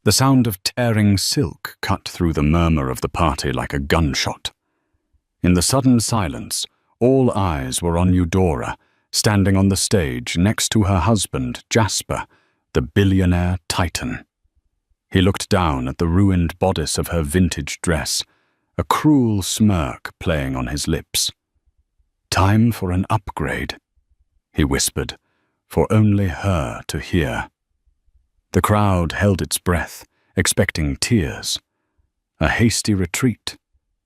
The sound of tearing silk cut through the murmur of the party like a gunshot. In the sudden silence, all eyes were on Eudora, standing on the stage next to her husband, Jasper, the billionaire titan. He looked down at the ruined bodice of her vintage dress, a cruel smirk playing on his lips. "Time for an upgrade," he whispered, for only her to hear. The crowd held its breath, expecting tears. A hasty retreat,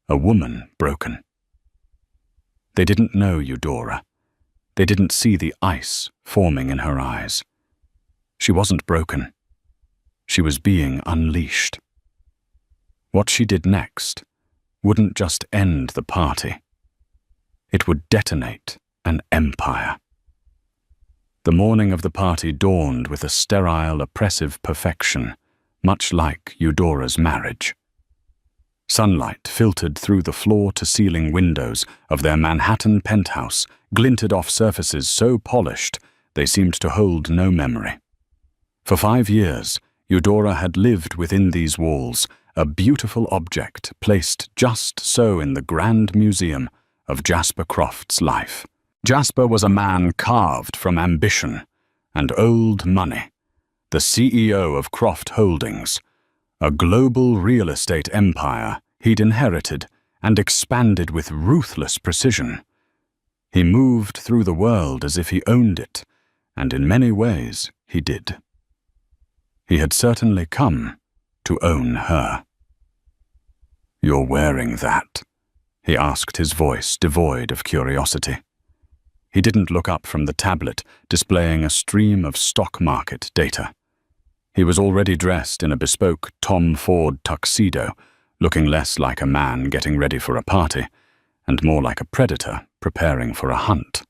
a woman broken. They didn't know Eudora. They didn't see the ice forming in her eyes. She wasn't broken. She was being unleashed. What she did next wouldn't just end the party. It would detonate an empire. The morning of the party dawned with a sterile, oppressive perfection, much like Eudora's marriage. Sunlight filtered through the floor-to-ceiling windows of their Manhattan penthouse, glinted off surfaces so polished they seemed to hold no memory. For 5 years, Eudora had lived within these walls, a beautiful object placed just so in the grand museum of Jasper Croft's life. Jasper was a man carved from ambition and old money, the CEO of Croft Holdings, a global real estate empire he'd inherited and expanded with ruthless precision. He moved through the world as if he owned it, and in many ways he did. He had certainly come to own her. "You're wearing that?" he asked, his voice devoid of curiosity. He didn't look up from the tablet displaying a stream of stock market data. He was already dressed in a bespoke Tom Ford tuxedo, looking less like a man getting ready for a party, and more like a predator preparing for a hunt.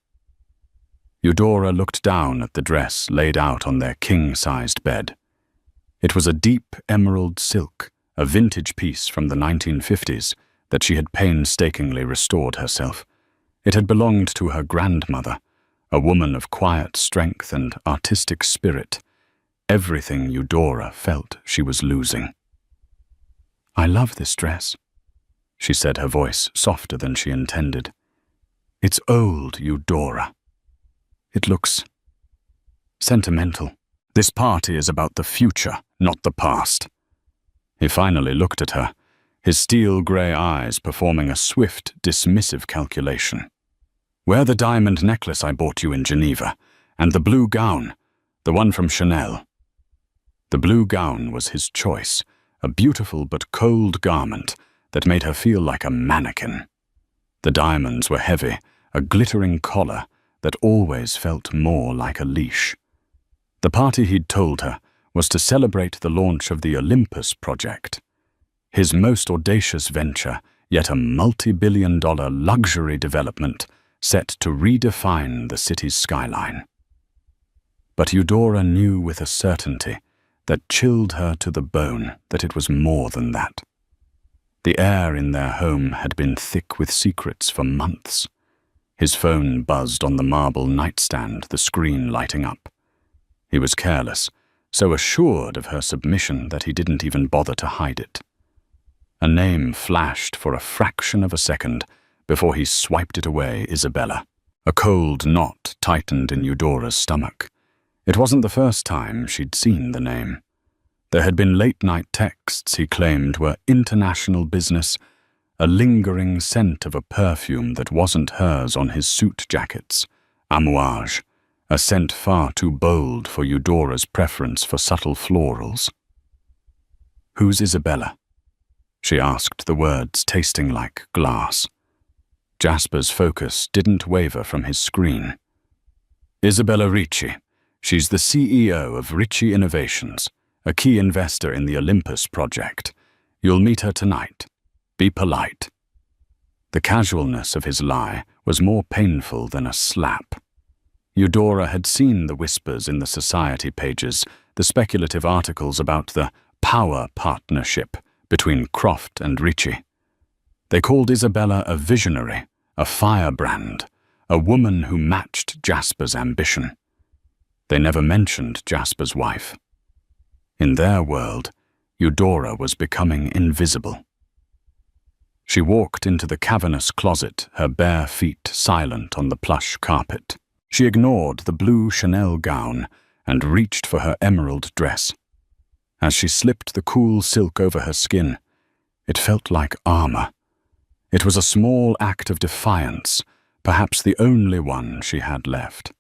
Eudora looked down at the dress laid out on their king-sized bed. It was a deep emerald silk, a vintage piece from the 1950s that she had painstakingly restored herself. It had belonged to her grandmother, a woman of quiet strength and artistic spirit, everything Eudora felt she was losing. "I love this dress," she said, her voice softer than she intended. "It's old, Eudora. It looks sentimental. This party is about the future, not the past." He finally looked at her, his steel-grey eyes performing a swift, dismissive calculation. "Wear the diamond necklace I bought you in Geneva, and the blue gown, the one from Chanel." The blue gown was his choice, a beautiful but cold garment that made her feel like a mannequin. The diamonds were heavy, a glittering collar that always felt more like a leash. The party he'd told her was to celebrate the launch of the Olympus project, his most audacious venture, yet a multi-billion-dollar luxury development set to redefine the city's skyline. But Eudora knew with a certainty that chilled her to the bone that it was more than that. The air in their home had been thick with secrets for months. His phone buzzed on the marble nightstand, the screen lighting up. He was careless, so assured of her submission that he didn't even bother to hide it. A name flashed for a fraction of a second before he swiped it away: Isabella. A cold knot tightened in Eudora's stomach. It wasn't the first time she'd seen the name. There had been late-night texts he claimed were international business, a lingering scent of a perfume that wasn't hers on his suit jackets, amouage, a scent far too bold for Eudora's preference for subtle florals. "Who's Isabella?" she asked, the words tasting like glass. Jasper's focus didn't waver from his screen. "Isabella Ricci. She's the CEO of Ricci Innovations, a key investor in the Olympus project. You'll meet her tonight. Be polite." The casualness of his lie was more painful than a slap. Eudora had seen the whispers in the society pages, the speculative articles about the power partnership between Croft and Ricci. They called Isabella a visionary, a firebrand, a woman who matched Jasper's ambition. They never mentioned Jasper's wife. In their world, Eudora was becoming invisible. She walked into the cavernous closet, her bare feet silent on the plush carpet. She ignored the blue Chanel gown and reached for her emerald dress. As she slipped the cool silk over her skin, it felt like armor. It was a small act of defiance, perhaps the only one she had left.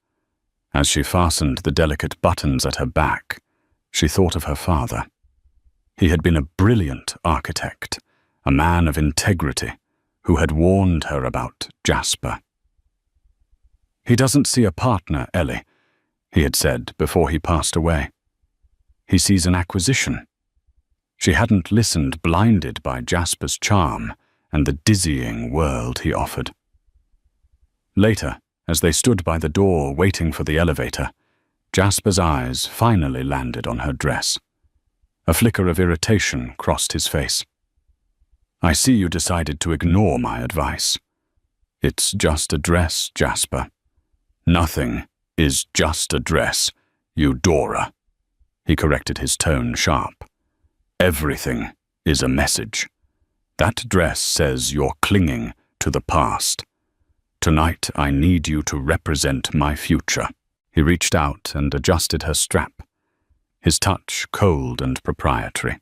As she fastened the delicate buttons at her back, she thought of her father. He had been a brilliant architect, a man of integrity, who had warned her about Jasper. "He doesn't see a partner, Ellie," he had said before he passed away. "He sees an acquisition." She hadn't listened, blinded by Jasper's charm and the dizzying world he offered. Later, as they stood by the door waiting for the elevator, Jasper's eyes finally landed on her dress. A flicker of irritation crossed his face. "I see you decided to ignore my advice. It's just a dress, Jasper." "Nothing is just a dress, Eudora," he corrected, his tone sharp. "Everything is a message. That dress says you're clinging to the past. Tonight I need you to represent my future." He reached out and adjusted her strap, his touch cold and proprietary.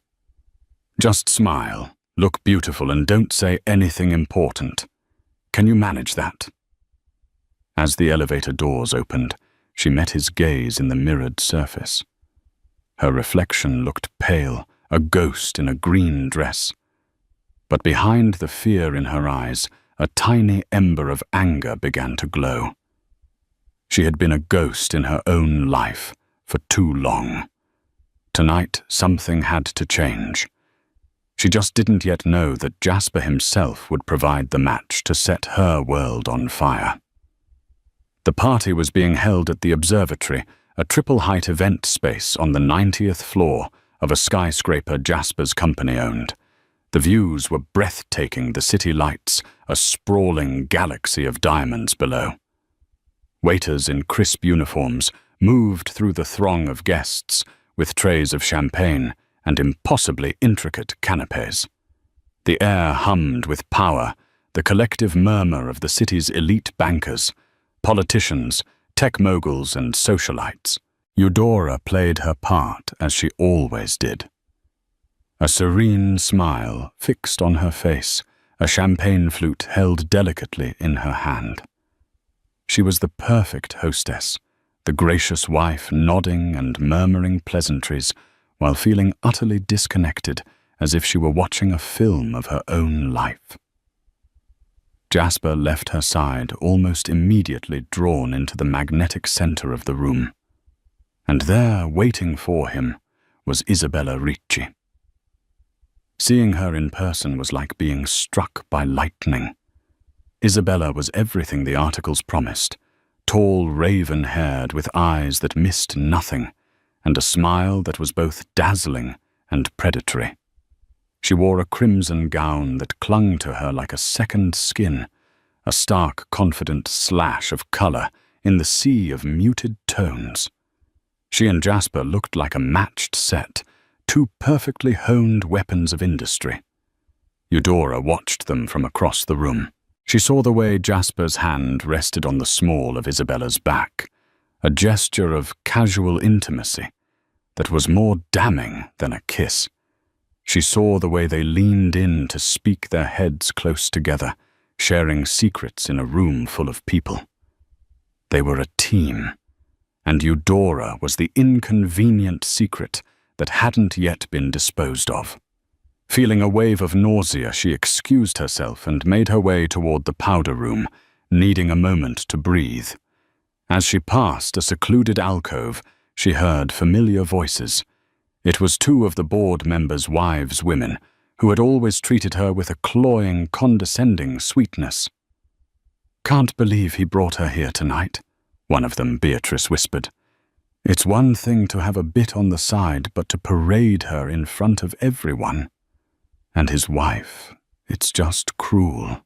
"Just smile, look beautiful, and don't say anything important. Can you manage that?" As the elevator doors opened, she met his gaze in the mirrored surface. Her reflection looked pale, a ghost in a green dress. But behind the fear in her eyes, a tiny ember of anger began to glow. She had been a ghost in her own life for too long. Tonight, something had to change. She just didn't yet know that Jasper himself would provide the match to set her world on fire. The party was being held at the observatory, a triple-height event space on the 90th floor of a skyscraper Jasper's company owned. The views were breathtaking, the city lights, a sprawling galaxy of diamonds below. Waiters in crisp uniforms moved through the throng of guests with trays of champagne and impossibly intricate canapes. The air hummed with power, the collective murmur of the city's elite bankers, politicians, tech moguls, and socialites. Eudora played her part as she always did. A serene smile fixed on her face, a champagne flute held delicately in her hand. She was the perfect hostess, the gracious wife nodding and murmuring pleasantries while feeling utterly disconnected, as if she were watching a film of her own life. Jasper left her side almost immediately, drawn into the magnetic center of the room. And there, waiting for him, was Isabella Ricci. Seeing her in person was like being struck by lightning. Isabella was everything the articles promised, tall, raven-haired, with eyes that missed nothing, and a smile that was both dazzling and predatory. She wore a crimson gown that clung to her like a second skin, a stark, confident slash of color in the sea of muted tones. She and Jasper looked like a matched set, two perfectly honed weapons of industry. Eudora watched them from across the room. She saw the way Jasper's hand rested on the small of Isabella's back, a gesture of casual intimacy that was more damning than a kiss. She saw the way they leaned in to speak, their heads close together, sharing secrets in a room full of people. They were a team, and Eudora was the inconvenient secret that hadn't yet been disposed of. Feeling a wave of nausea, she excused herself and made her way toward the powder room, needing a moment to breathe. As she passed a secluded alcove, she heard familiar voices. It was two of the board members' wives' women, who had always treated her with a cloying, condescending sweetness. "Can't believe he brought her here tonight," one of them, Beatrice, whispered. "It's one thing to have a bit on the side, but to parade her in front of everyone. And his wife, it's just cruel."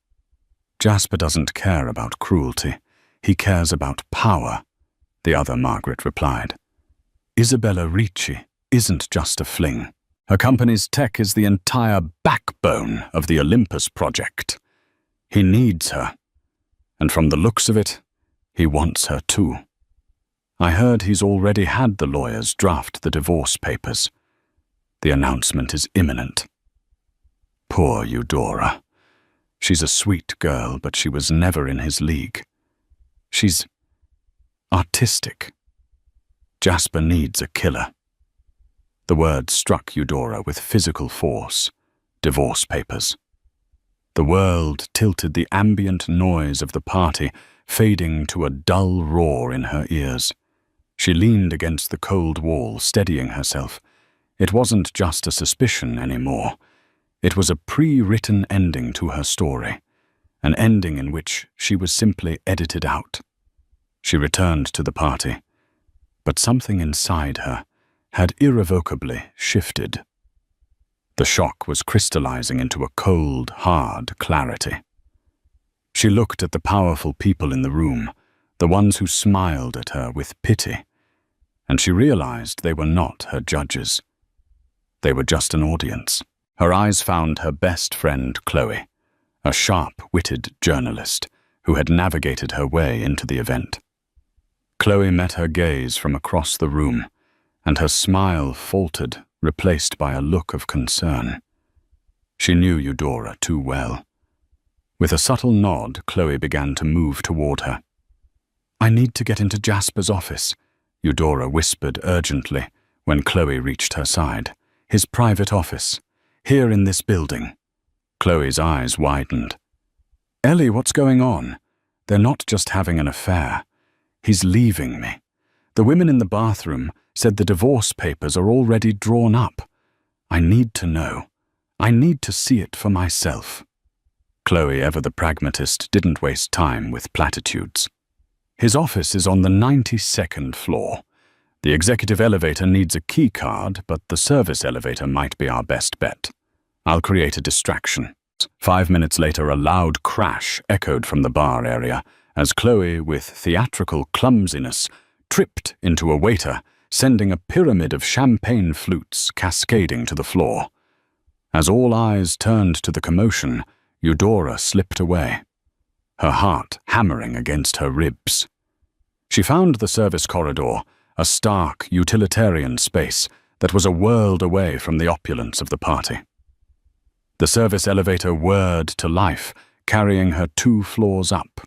"Jasper doesn't care about cruelty. He cares about power," the other Margaret replied. "Isabella Ricci isn't just a fling." Her company's tech is the entire backbone of the Olympus project. He needs her, and from the looks of it, he wants her too. I heard he's already had the lawyers draft the divorce papers. The announcement is imminent. Poor Eudora. She's a sweet girl, but she was never in his league. She's artistic. Jasper needs a killer. The word struck Eudora with physical force. Divorce papers. The world tilted, the ambient noise of the party fading to a dull roar in her ears. She leaned against the cold wall, steadying herself. It wasn't just a suspicion anymore. It was a pre-written ending to her story, an ending in which she was simply edited out. She returned to the party, but something inside her had irrevocably shifted. The shock was crystallizing into a cold, hard clarity. She looked at the powerful people in the room, the ones who smiled at her with pity, and she realized they were not her judges. They were just an audience. Her eyes found her best friend Chloe, a sharp-witted journalist who had navigated her way into the event. Chloe met her gaze from across the room, and her smile faltered, replaced by a look of concern. She knew Eudora too well. With a subtle nod, Chloe began to move toward her. "I need to get into Jasper's office," Eudora whispered urgently when Chloe reached her side. "His private office. Here in this building." Chloe's eyes widened. "Ellie, what's going on? They're not just having an affair. He's leaving me. The women in the bathroom said the divorce papers are already drawn up. I need to know. I need to see it for myself." Chloe, ever the pragmatist, didn't waste time with platitudes. "His office is on the 92nd floor. The executive elevator needs a key card, but the service elevator might be our best bet. I'll create a distraction." 5 minutes later, a loud crash echoed from the bar area as Chloe, with theatrical clumsiness, tripped into a waiter, sending a pyramid of champagne flutes cascading to the floor. As all eyes turned to the commotion, Eudora slipped away, her heart hammering against her ribs. She found the service corridor, a stark, utilitarian space that was a world away from the opulence of the party. The service elevator whirred to life, carrying her 2 floors up.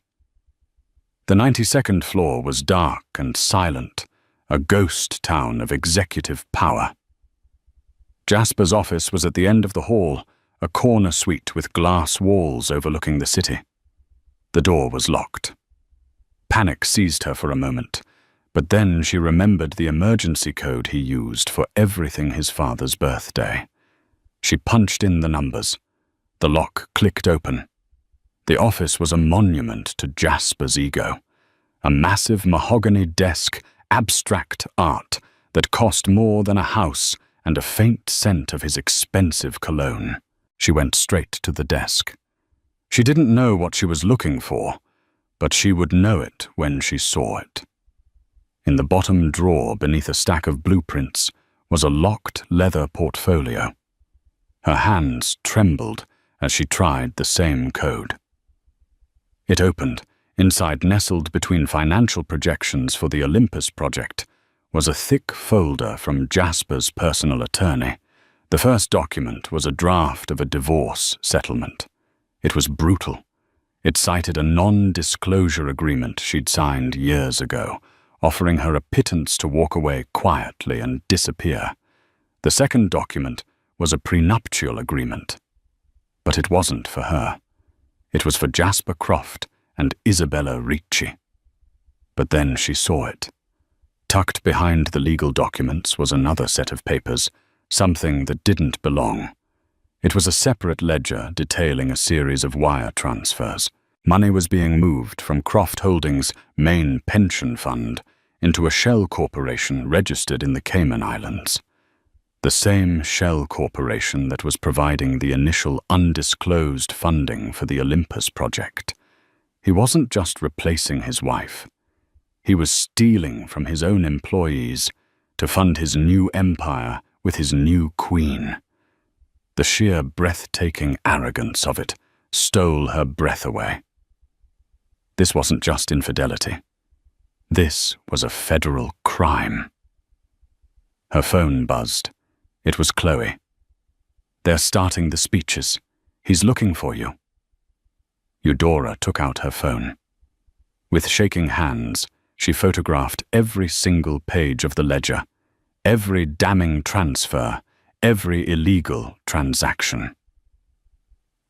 The 92nd floor was dark and silent, a ghost town of executive power. Jasper's office was at the end of the hall, a corner suite with glass walls overlooking the city. The door was locked. Panic seized her for a moment, but then she remembered the emergency code he used for everything his father's birthday. She punched in the numbers. The lock clicked open. The office was a monument to Jasper's ego, a massive mahogany desk, abstract art that cost more than a house and a faint scent of his expensive cologne. She went straight to the desk. She didn't know what she was looking for, but she would know it when she saw it. In the bottom drawer beneath a stack of blueprints was a locked leather portfolio. Her hands trembled as she tried the same code. It opened. Inside, nestled between financial projections for the Olympus project, was a thick folder from Jasper's personal attorney. The first document was a draft of a divorce settlement. It was brutal. It cited a non-disclosure agreement she'd signed years ago, offering her a pittance to walk away quietly and disappear. The second document was a prenuptial agreement. But it wasn't for her. It was for Jasper Croft and Isabella Ricci. But then she saw it. Tucked behind the legal documents was another set of papers, something that didn't belong. It was a separate ledger detailing a series of wire transfers. Money was being moved from Croft Holdings' main pension fund into a shell corporation registered in the Cayman Islands. The same shell corporation that was providing the initial undisclosed funding for the Olympus project. He wasn't just replacing his wife. He was stealing from his own employees to fund his new empire with his new queen. The sheer breathtaking arrogance of it stole her breath away. This wasn't just infidelity. This was a federal crime. Her phone buzzed. It was Chloe. "They're starting the speeches. He's looking for you." Eudora took out her phone. With shaking hands, she photographed every single page of the ledger, every damning transfer, every illegal transaction.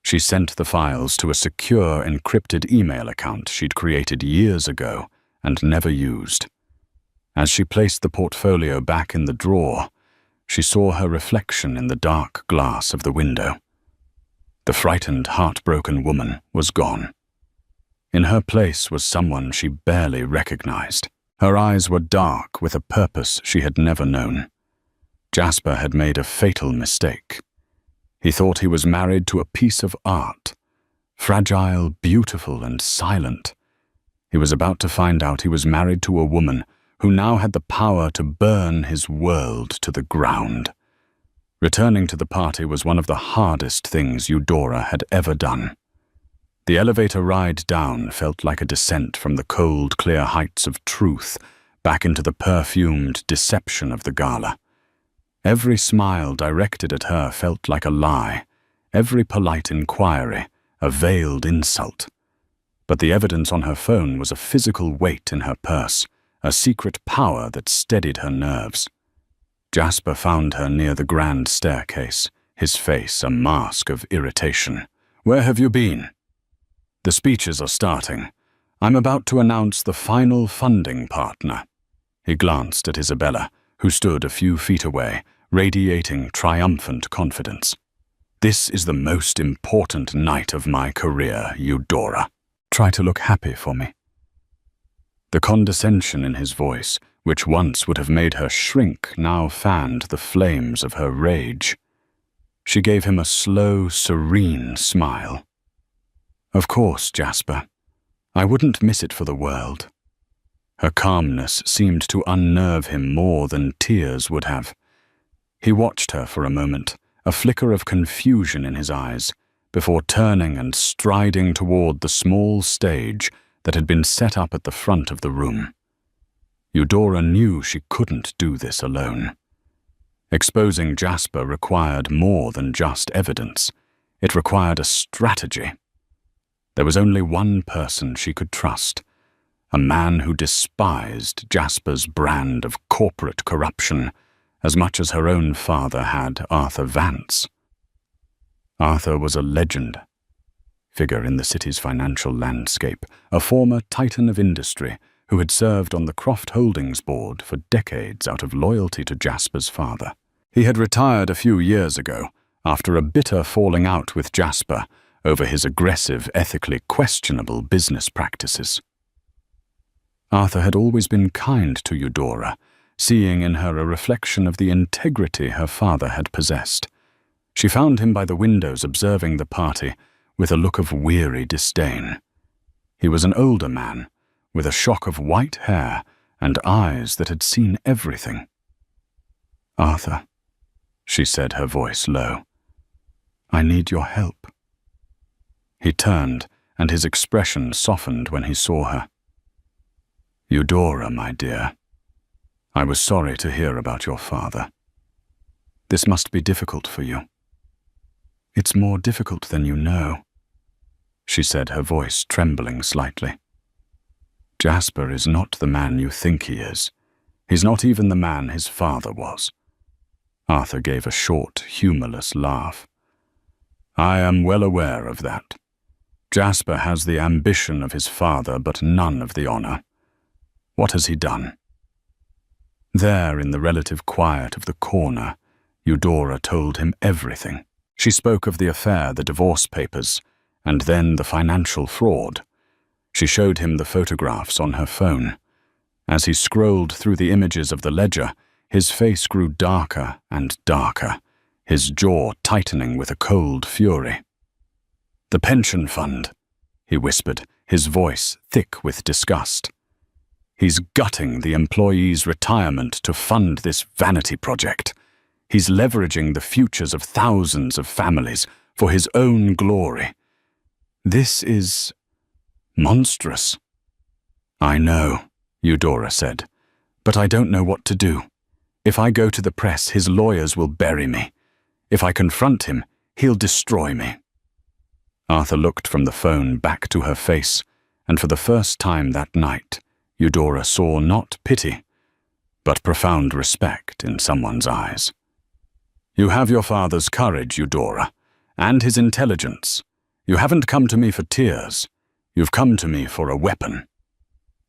She sent the files to a secure, encrypted email account she'd created years ago and never used. As she placed the portfolio back in the drawer, she saw her reflection in the dark glass of the window. The frightened, heartbroken woman was gone. In her place was someone she barely recognized. Her eyes were dark with a purpose she had never known. Jasper had made a fatal mistake. He thought he was married to a piece of art, fragile, beautiful, and silent. He was about to find out he was married to a woman who now had the power to burn his world to the ground. Returning to the party was one of the hardest things Eudora had ever done. The elevator ride down felt like a descent from the cold, clear heights of truth back into the perfumed deception of the gala. Every smile directed at her felt like a lie, every polite inquiry a veiled insult. But the evidence on her phone was a physical weight in her purse, a secret power that steadied her nerves. Jasper found her near the grand staircase, his face a mask of irritation. "Where have you been?" "The speeches are starting. I'm about to announce the final funding partner." He glanced at Isabella, who stood a few feet away, radiating triumphant confidence. "This is the most important night of my career, Eudora. Try to look happy for me." The condescension in his voice, which once would have made her shrink, now fanned the flames of her rage. She gave him a slow, serene smile. "Of course, Jasper. I wouldn't miss it for the world." Her calmness seemed to unnerve him more than tears would have. He watched her for a moment, a flicker of confusion in his eyes, before turning and striding toward the small stage that had been set up at the front of the room. Eudora knew she couldn't do this alone. Exposing Jasper required more than just evidence. It required a strategy. There was only one person she could trust, a man who despised Jasper's brand of corporate corruption as much as her own father had Arthur Vance. Arthur was a legend, figure in the city's financial landscape, a former titan of industry who had served on the Croft Holdings board for decades out of loyalty to Jasper's father. He had retired a few years ago after a bitter falling out with Jasper over his aggressive, ethically questionable business practices. Arthur had always been kind to Eudora, seeing in her a reflection of the integrity her father had possessed. She found him by the windows observing the party with a look of weary disdain. He was an older man, with a shock of white hair and eyes that had seen everything. "Arthur," she said, her voice low, "I need your help." He turned, and his expression softened when he saw her. "Eudora, my dear, I was sorry to hear about your father. This must be difficult for you." "It's more difficult than you know," she said, her voice trembling slightly. "Jasper is not the man you think he is. He's not even the man his father was." Arthur gave a short, humorless laugh. "I am well aware of that. Jasper has the ambition of his father, but none of the honor. What has he done?" There, in the relative quiet of the corner, Eudora told him everything. She spoke of the affair, the divorce papers, and then the financial fraud. She showed him the photographs on her phone. As he scrolled through the images of the ledger, his face grew darker and darker, his jaw tightening with a cold fury. "The pension fund," he whispered, his voice thick with disgust. "He's gutting the employees' retirement to fund this vanity project. He's leveraging the futures of thousands of families for his own glory. This is monstrous. I know, Eudora said, but I don't know what to do. If I go to the press, his lawyers will bury me. If I confront him, he'll destroy me. Arthur looked from the phone back to her face, and for the first time that night, Eudora saw not pity, but profound respect in someone's eyes. You have your father's courage, Eudora, and his intelligence. You haven't come to me for tears. You've come to me for a weapon.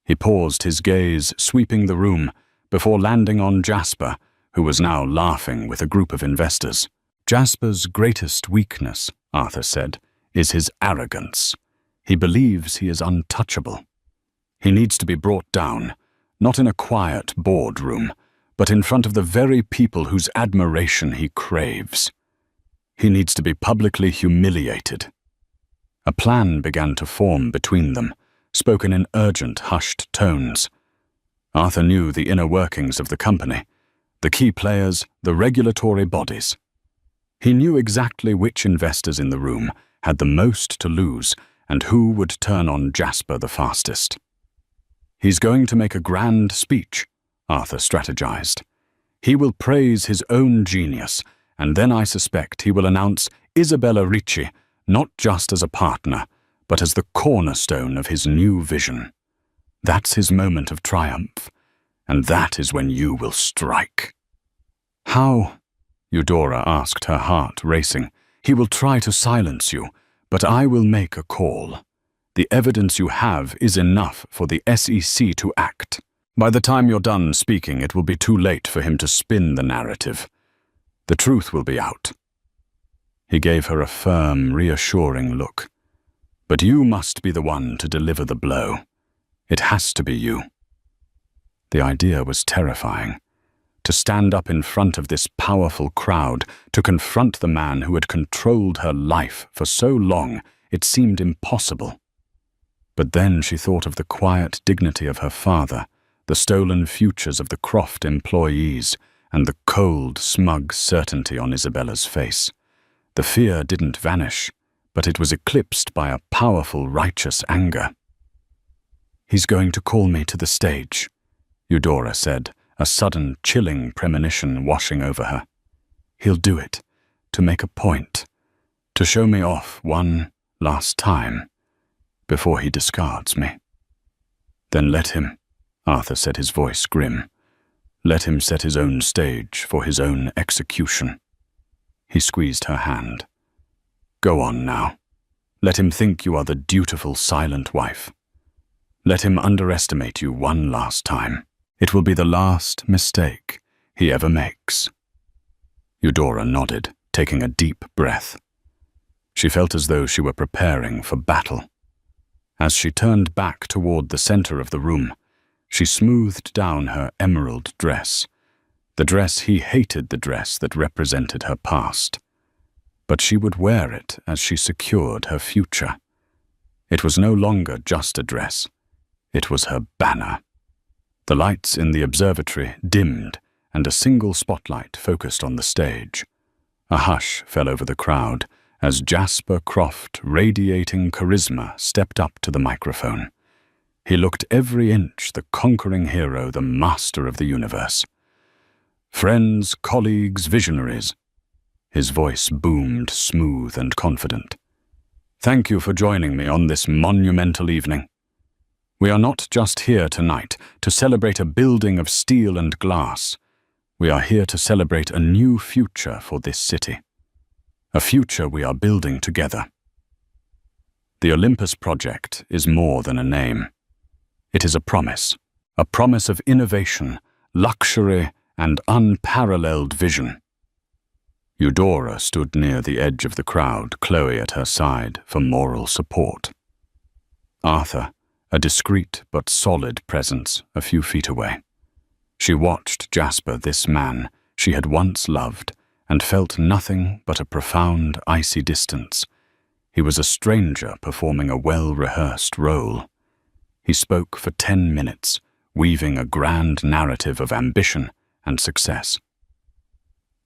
He paused, his gaze sweeping the room, before landing on Jasper, who was now laughing with a group of investors. Jasper's greatest weakness, Arthur said, is his arrogance. He believes he is untouchable. He needs to be brought down, not in a quiet boardroom, but in front of the very people whose admiration he craves. He needs to be publicly humiliated. A plan began to form between them, spoken in urgent, hushed tones. Arthur knew the inner workings of the company, the key players, the regulatory bodies. He knew exactly which investors in the room had the most to lose and who would turn on Jasper the fastest. He's going to make a grand speech, Arthur strategized. He will praise his own genius, and then I suspect he will announce Isabella Ricci not just as a partner, but as the cornerstone of his new vision. That's his moment of triumph, and that is when you will strike. How? Eudora asked, her heart racing. He will try to silence you, but I will make a call. The evidence you have is enough for the SEC to act. By the time you're done speaking, it will be too late for him to spin the narrative. The truth will be out. He gave her a firm, reassuring look. But you must be the one to deliver the blow. It has to be you. The idea was terrifying. To stand up in front of this powerful crowd, to confront the man who had controlled her life for so long, it seemed impossible. But then she thought of the quiet dignity of her father, the stolen futures of the Croft employees, and the cold, smug certainty on Isabella's face. The fear didn't vanish, but it was eclipsed by a powerful, righteous anger. He's going to call me to the stage, Eudora said, a sudden, chilling premonition washing over her. He'll do it, to make a point, to show me off one last time, before he discards me. Then let him, Arthur said, his voice grim. Let him set his own stage for his own execution. He squeezed her hand. Go on now. Let him think you are the dutiful, silent wife. Let him underestimate you one last time. It will be the last mistake he ever makes. Eudora nodded, taking a deep breath. She felt as though she were preparing for battle. As she turned back toward the center of the room, she smoothed down her emerald dress. The dress he hated, the dress that represented her past. But she would wear it as she secured her future. It was no longer just a dress. It was her banner. The lights in the observatory dimmed, and a single spotlight focused on the stage. A hush fell over the crowd as Jasper Croft, radiating charisma, stepped up to the microphone. He looked every inch the conquering hero, the master of the universe. Friends, colleagues, visionaries. His voice boomed, smooth and confident. Thank you for joining me on this monumental evening. We are not just here tonight to celebrate a building of steel and glass. We are here to celebrate a new future for this city. A future we are building together. The Olympus Project is more than a name. It is a promise of innovation, luxury, and unparalleled vision. Eudora stood near the edge of the crowd, Chloe at her side, for moral support. Arthur, a discreet but solid presence, a few feet away. She watched Jasper, this man she had once loved, and felt nothing but a profound, icy distance. He was a stranger performing a well-rehearsed role. He spoke for 10 minutes, weaving a grand narrative of ambition and success.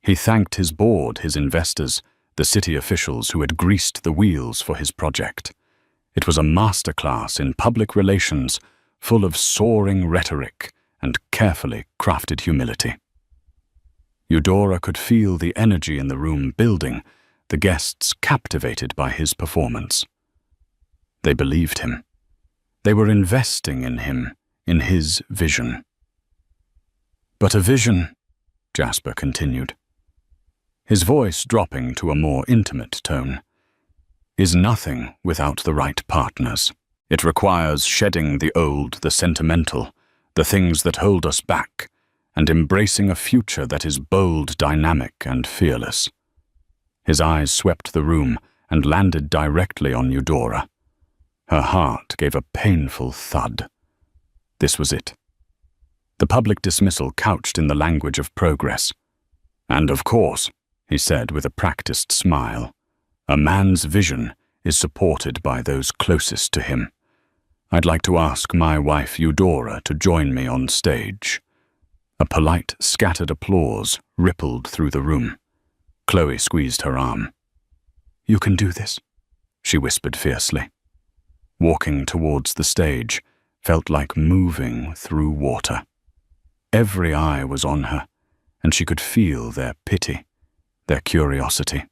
He thanked his board, his investors, the city officials who had greased the wheels for his project. It was a masterclass in public relations, full of soaring rhetoric and carefully crafted humility. Eudora could feel the energy in the room building, the guests captivated by his performance. They believed him. They were investing in him, in his vision. "But a vision," Jasper continued, his voice dropping to a more intimate tone, "is nothing without the right partners. It requires shedding the old, the sentimental, the things that hold us back, and embracing a future that is bold, dynamic, and fearless." His eyes swept the room and landed directly on Eudora. Her heart gave a painful thud. This was it. The public dismissal couched in the language of progress. "And of course," he said with a practiced smile, "a man's vision is supported by those closest to him. I'd like to ask my wife Eudora to join me on stage." A polite, scattered applause rippled through the room. Chloe squeezed her arm. "You can do this," she whispered fiercely. Walking towards the stage felt like moving through water. Every eye was on her, and she could feel their pity, their curiosity.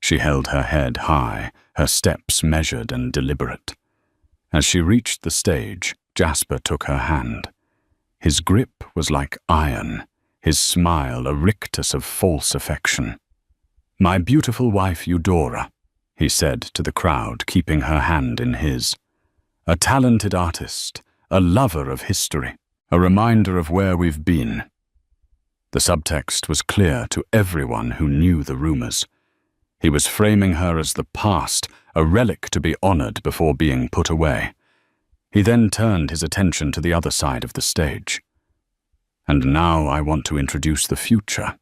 She held her head high, her steps measured and deliberate. As she reached the stage, Jasper took her hand. His grip was like iron, his smile a rictus of false affection. "My beautiful wife Eudora," he said to the crowd, keeping her hand in his. "A talented artist, a lover of history, a reminder of where we've been." The subtext was clear to everyone who knew the rumors. He was framing her as the past, a relic to be honored before being put away. He then turned his attention to the other side of the stage. "And now I want to introduce the future.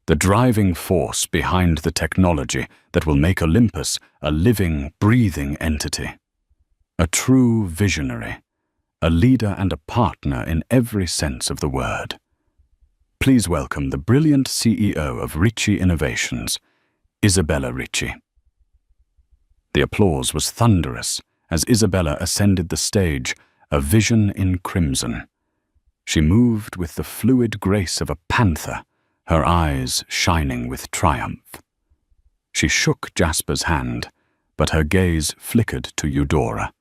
The driving force behind the technology that will make Olympus a living, breathing entity. A true visionary, a leader and a partner in every sense of the word. Please welcome the brilliant CEO of Ricci Innovations, Isabella Ricci." The applause was thunderous as Isabella ascended the stage, a vision in crimson. She moved with the fluid grace of a panther, her eyes shining with triumph. She shook Jasper's hand, but her gaze flickered to Eudora,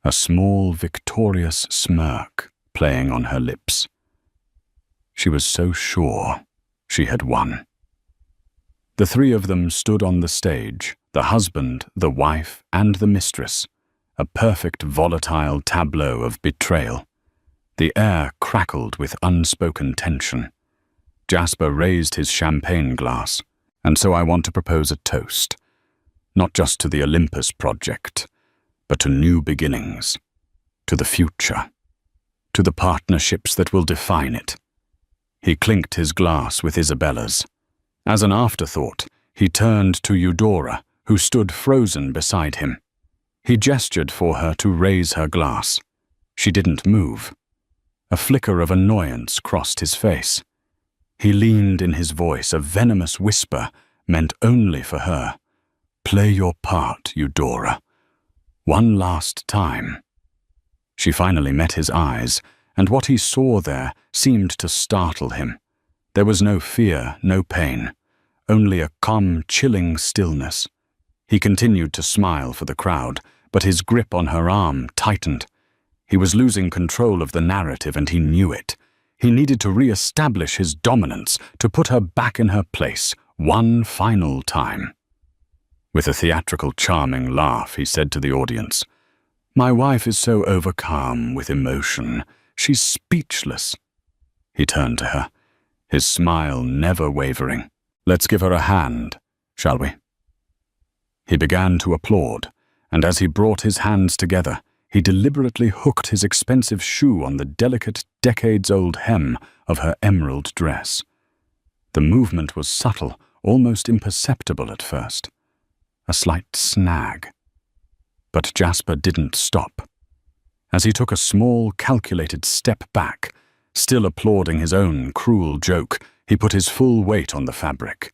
a small, victorious smirk playing on her lips. She was so sure she had won. The three of them stood on the stage, the husband, the wife, and the mistress, a perfect volatile tableau of betrayal. The air crackled with unspoken tension. Jasper raised his champagne glass, "And so I want to propose a toast, not just to the Olympus project, but to new beginnings, to the future, to the partnerships that will define it." He clinked his glass with Isabella's. As an afterthought, he turned to Eudora, who stood frozen beside him. He gestured for her to raise her glass. She didn't move. A flicker of annoyance crossed his face. He leaned in his voice, a venomous whisper meant only for her. "Play your part, Eudora. One last time." She finally met his eyes, and what he saw there seemed to startle him. There was no fear, no pain, only a calm, chilling stillness. He continued to smile for the crowd, but his grip on her arm tightened. He was losing control of the narrative, and he knew it. He needed to re-establish his dominance, to put her back in her place, one final time. With a theatrical, charming laugh, he said to the audience, "My wife is so overcome with emotion. She's speechless." He turned to her, his smile never wavering. "Let's give her a hand, shall we?" He began to applaud, and as he brought his hands together, he deliberately hooked his expensive shoe on the delicate, decades-old hem of her emerald dress. The movement was subtle, almost imperceptible at first. A slight snag. But Jasper didn't stop. As he took a small, calculated step back, still applauding his own cruel joke, He put his full weight on the fabric.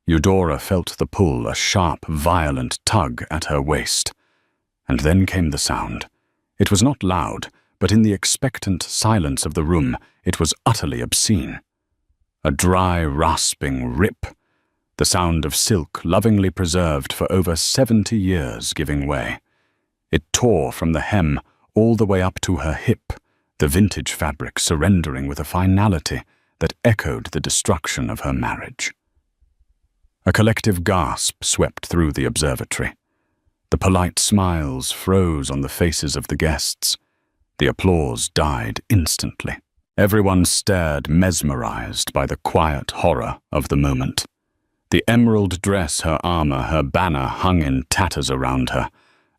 Eudora felt the pull, a sharp, violent tug at her waist. And then came the sound. It was not loud, but in the expectant silence of the room, it was utterly obscene. A dry, rasping rip, the sound of silk lovingly preserved for over 70 years giving way. It tore from the hem all the way up to her hip, the vintage fabric surrendering with a finality that echoed the destruction of her marriage. A collective gasp swept through the observatory. The polite smiles froze on the faces of the guests. The applause died instantly. Everyone stared mesmerized by the quiet horror of the moment. The emerald dress, her armor, her banner hung in tatters around her,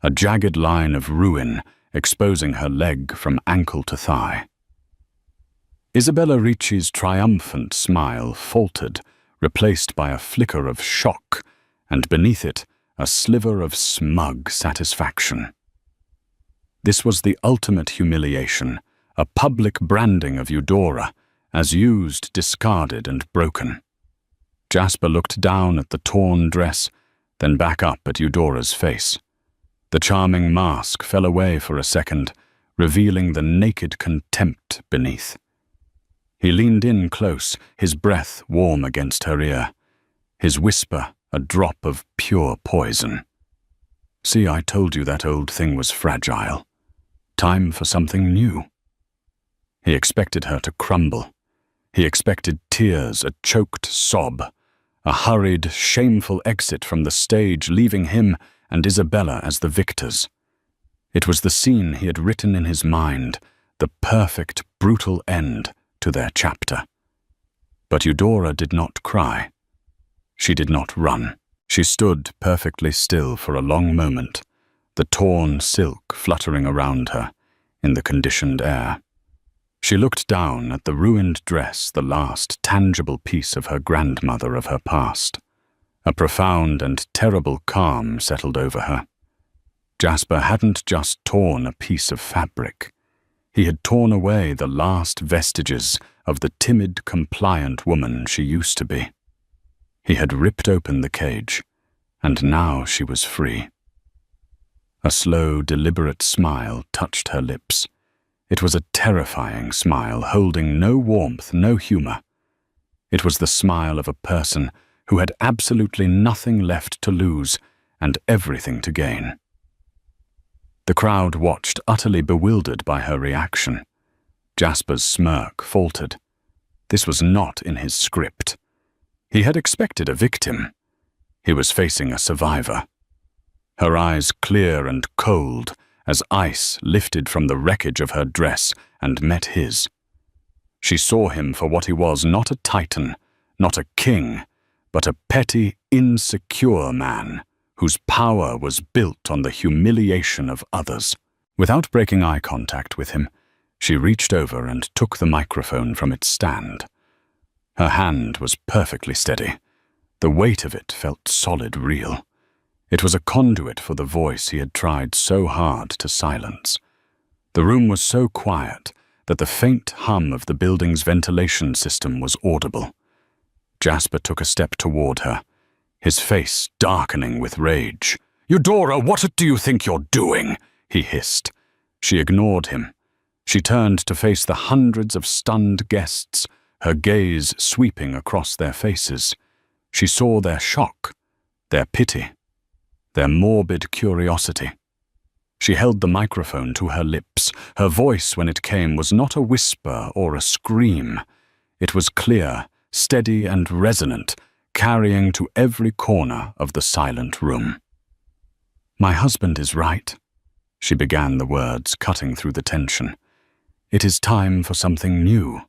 a jagged line of ruin exposing her leg from ankle to thigh. Isabella Ricci's triumphant smile faltered, replaced by a flicker of shock, and beneath it, a sliver of smug satisfaction. This was the ultimate humiliation, a public branding of Eudora, as used, discarded, and broken. Jasper looked down at the torn dress, then back up at Eudora's face. The charming mask fell away for a second, revealing the naked contempt beneath. He leaned in close, his breath warm against her ear, his whisper a drop of pure poison. "See, I told you that old thing was fragile. Time for something new." He expected her to crumble. He expected tears, a choked sob, a hurried, shameful exit from the stage, leaving him and Isabella as the victors. It was the scene he had written in his mind, the perfect, brutal end to their chapter. But Eudora did not cry. She did not run. She stood perfectly still for a long moment, the torn silk fluttering around her in the conditioned air. She looked down at the ruined dress, the last tangible piece of her grandmother of her past. A profound and terrible calm settled over her. Jasper hadn't just torn a piece of fabric. He had torn away the last vestiges of the timid, compliant woman she used to be. He had ripped open the cage, and now she was free. A slow, deliberate smile touched her lips. It was a terrifying smile, holding no warmth, no humor. It was the smile of a person who had absolutely nothing left to lose and everything to gain. The crowd watched, utterly bewildered by her reaction. Jasper's smirk faltered. This was not in his script. He had expected a victim. He was facing a survivor. Her eyes clear and cold as ice lifted from the wreckage of her dress and met his. She saw him for what he was, not a titan, not a king, but a petty, insecure man whose power was built on the humiliation of others. Without breaking eye contact with him, she reached over and took the microphone from its stand. Her hand was perfectly steady. The weight of it felt solid, real. It was a conduit for the voice he had tried so hard to silence. The room was so quiet that the faint hum of the building's ventilation system was audible. Jasper took a step toward her, his face darkening with rage. "Eudora, what do you think you're doing?" he hissed. She ignored him. She turned to face the hundreds of stunned guests, her gaze sweeping across their faces. She saw their shock, their pity, their morbid curiosity. She held the microphone to her lips. Her voice, when it came, was not a whisper or a scream. It was clear, steady and resonant, carrying to every corner of the silent room. "My husband is right," she began the words, cutting through the tension. "It is time for something new,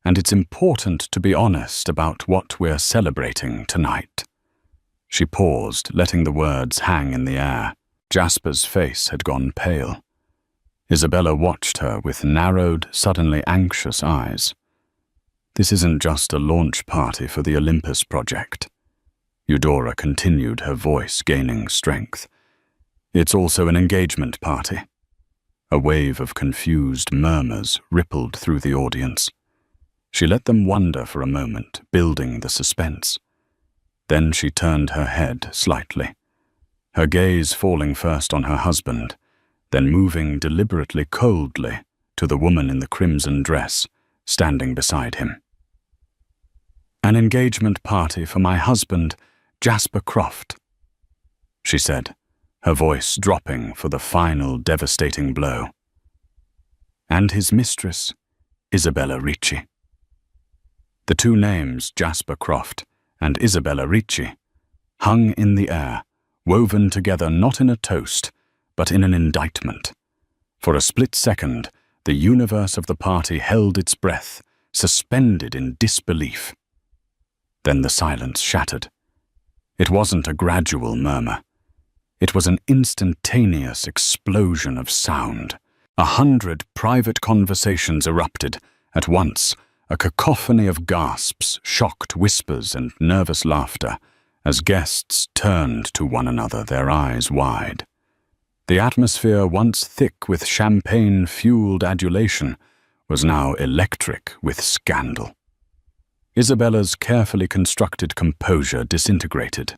and it's important to be honest about what we're celebrating tonight." She paused, letting the words hang in the air. Jasper's face had gone pale. Isabella watched her with narrowed, suddenly anxious eyes. "This isn't just a launch party for the Olympus project," Eudora continued, her voice gaining strength. "It's also an engagement party." A wave of confused murmurs rippled through the audience. She let them wonder for a moment, building the suspense. Then she turned her head slightly, her gaze falling first on her husband, then moving deliberately coldly to the woman in the crimson dress standing beside him. "An engagement party for my husband, Jasper Croft," she said, her voice dropping for the final devastating blow. "And his mistress, Isabella Ricci." The two names, Jasper Croft and Isabella Ricci, hung in the air, woven together not in a toast, but in an indictment. For a split second, the universe of the party held its breath, suspended in disbelief. Then the silence shattered. It wasn't a gradual murmur. It was an instantaneous explosion of sound. 100 private conversations erupted at once, a cacophony of gasps, shocked whispers, and nervous laughter, as guests turned to one another, their eyes wide. The atmosphere, once thick with champagne-fueled adulation, was now electric with scandal. Isabella's carefully constructed composure disintegrated.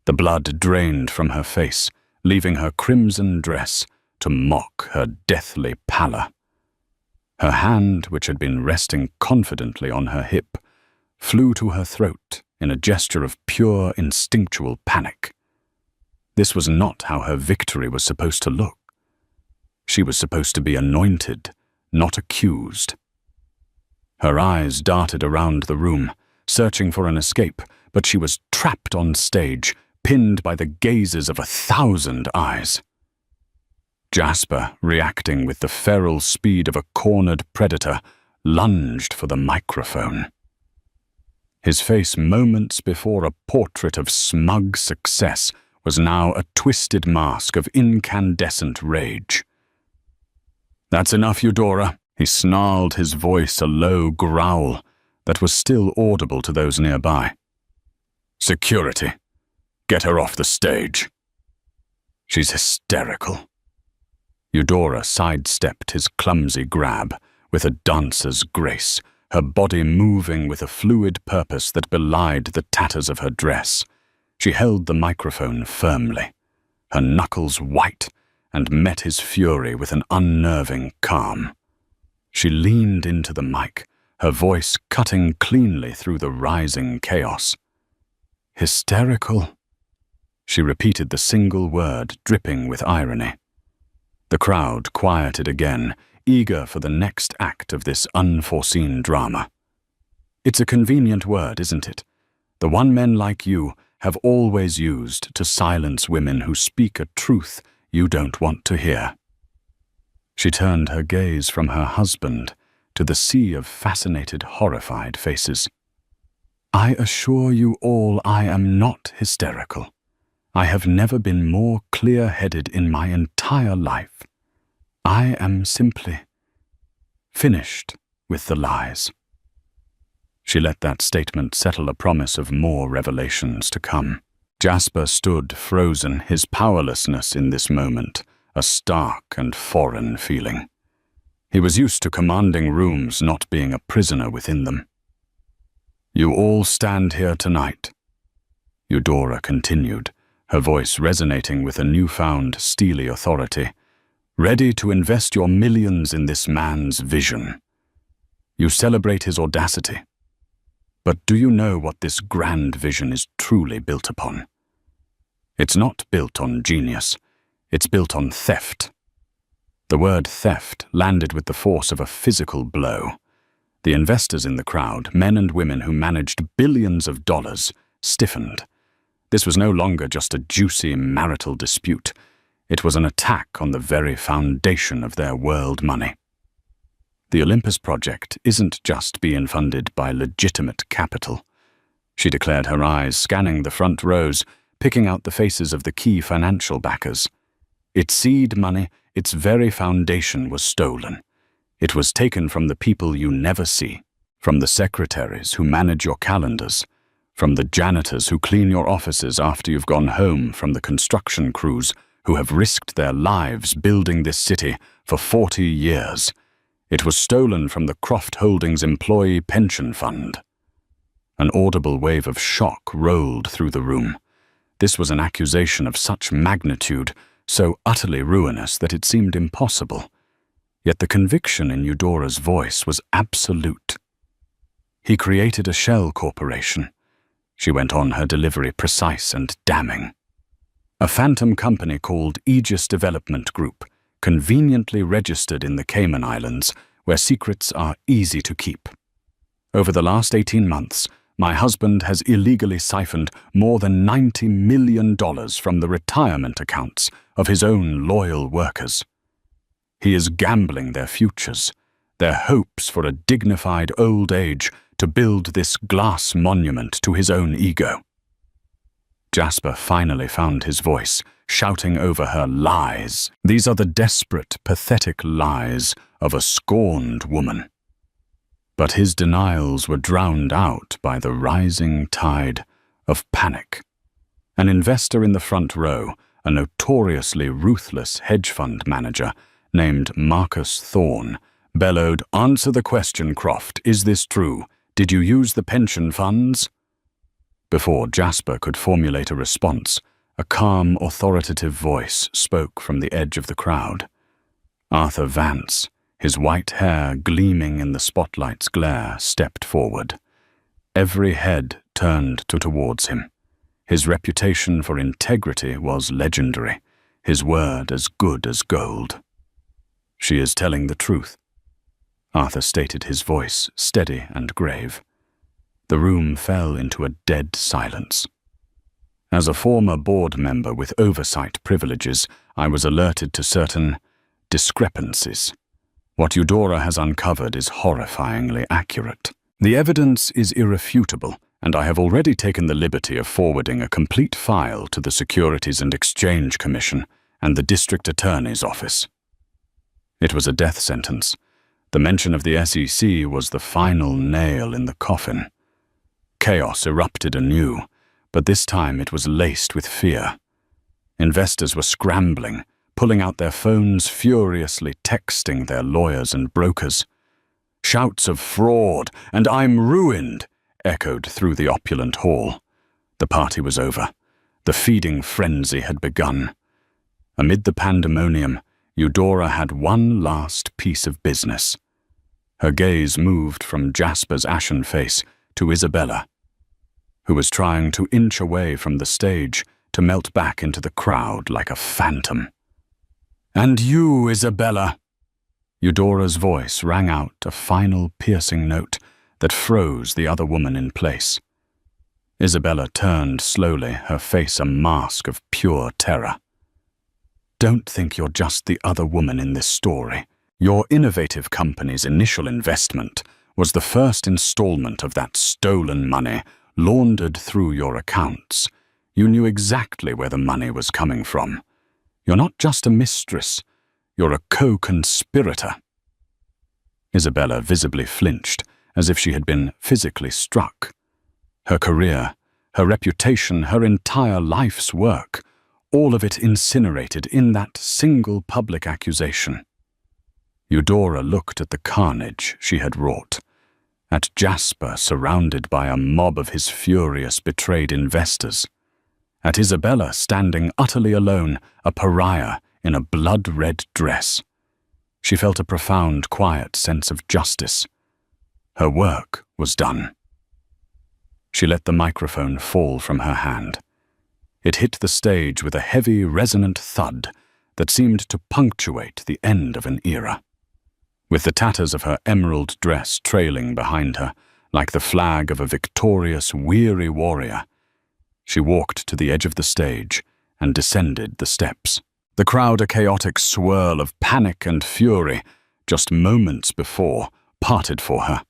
The blood drained from her face, leaving her crimson dress to mock her deathly pallor. Her hand, which had been resting confidently on her hip, flew to her throat in a gesture of pure instinctual panic. This was not how her victory was supposed to look. She was supposed to be anointed, not accused. Her eyes darted around the room, searching for an escape, but she was trapped on stage, pinned by the gazes of 1,000 eyes. Jasper, reacting with the feral speed of a cornered predator, lunged for the microphone. His face, moments before a portrait of smug success, was now a twisted mask of incandescent rage. "That's enough, Eudora," he snarled, his voice a low growl that was still audible to those nearby. "Security, get her off the stage." "She's hysterical." Eudora sidestepped his clumsy grab with a dancer's grace, her body moving with a fluid purpose that belied the tatters of her dress. She held the microphone firmly, her knuckles white, and met his fury with an unnerving calm. She leaned into the mic, her voice cutting cleanly through the rising chaos. "Hysterical?" She repeated the single word, dripping with irony. The crowd quieted again, eager for the next act of this unforeseen drama. "It's a convenient word, isn't it? The one men like you have always used to silence women who speak a truth you don't want to hear." She turned her gaze from her husband to the sea of fascinated, horrified faces. "I assure you all I am not hysterical. I have never been more clear-headed in my entire life. I am simply finished with the lies." She let that statement settle a promise of more revelations to come. Jasper stood frozen, his powerlessness in this moment, a stark and foreign feeling. He was used to commanding rooms, not being a prisoner within them. "You all stand here tonight," Eudora continued, her voice resonating with a newfound steely authority, "ready to invest your millions in this man's vision. You celebrate his audacity. But do you know what this grand vision is truly built upon? It's not built on genius. It's built on theft." The word theft landed with the force of a physical blow. The investors in the crowd, men and women who managed billions of dollars, stiffened. This was no longer just a juicy marital dispute. It was an attack on the very foundation of their world money. The Olympus project isn't just being funded by legitimate capital. She declared, her eyes scanning the front rows, picking out the faces of the key financial backers. Its seed money, its very foundation, was stolen. It was taken from the people you never see, from the secretaries who manage your calendars, from the janitors who clean your offices after you've gone home, from the construction crews who have risked their lives building this city for 40 years. It was stolen from the Croft Holdings Employee Pension Fund. An audible wave of shock rolled through the room. This was an accusation of such magnitude, so utterly ruinous that it seemed impossible. Yet the conviction in Eudora's voice was absolute. He created a shell corporation. She went on, her delivery precise and damning. A phantom company called Aegis Development Group, conveniently registered in the Cayman Islands, where secrets are easy to keep. Over the last 18 months, my husband has illegally siphoned more than $90 million from the retirement accounts of his own loyal workers. He is gambling their futures, their hopes for a dignified old age, to build this glass monument to his own ego. Jasper finally found his voice, shouting over her lies. These are the desperate, pathetic lies of a scorned woman. But his denials were drowned out by the rising tide of panic. An investor in the front row, a notoriously ruthless hedge fund manager named Marcus Thorne, bellowed, "Answer the question, Croft. Is this true? Did you use the pension funds?" Before Jasper could formulate a response, a calm, authoritative voice spoke from the edge of the crowd. Arthur Vance, his white hair gleaming in the spotlight's glare, stepped forward. Every head turned towards him. His reputation for integrity was legendary, his word as good as gold. "She is telling the truth," Arthur stated, his voice steady and grave. The room fell into a dead silence. As a former board member with oversight privileges, I was alerted to certain discrepancies. What Eudora has uncovered is horrifyingly accurate. The evidence is irrefutable, and I have already taken the liberty of forwarding a complete file to the Securities and Exchange Commission and the District Attorney's Office. It was a death sentence. The mention of the SEC was the final nail in the coffin. Chaos erupted anew, but this time it was laced with fear. Investors were scrambling, pulling out their phones, furiously texting their lawyers and brokers. Shouts of "fraud" and "I'm ruined" echoed through the opulent hall. The party was over. The feeding frenzy had begun. Amid the pandemonium, Eudora had one last piece of business. Her gaze moved from Jasper's ashen face to Isabella, who was trying to inch away from the stage to melt back into the crowd like a phantom. "And you, Isabella!" Eudora's voice rang out, a final piercing note that froze the other woman in place. Isabella turned slowly, her face a mask of pure terror. "Don't think you're just the other woman in this story. Your innovative company's initial investment was the first installment of that stolen money laundered through your accounts. You knew exactly where the money was coming from. You're not just a mistress, you're a co-conspirator." Isabella visibly flinched, as if she had been physically struck. Her career, her reputation, her entire life's work, all of it incinerated in that single public accusation. Eudora looked at the carnage she had wrought, at Jasper surrounded by a mob of his furious, betrayed investors, at Isabella standing utterly alone, a pariah in a blood-red dress. She felt a profound, quiet sense of justice. Her work was done. She let the microphone fall from her hand. It hit the stage with a heavy, resonant thud that seemed to punctuate the end of an era. With the tatters of her emerald dress trailing behind her, like the flag of a victorious, weary warrior, she walked to the edge of the stage and descended the steps. The crowd, a chaotic swirl of panic and fury, just moments before, parted for her.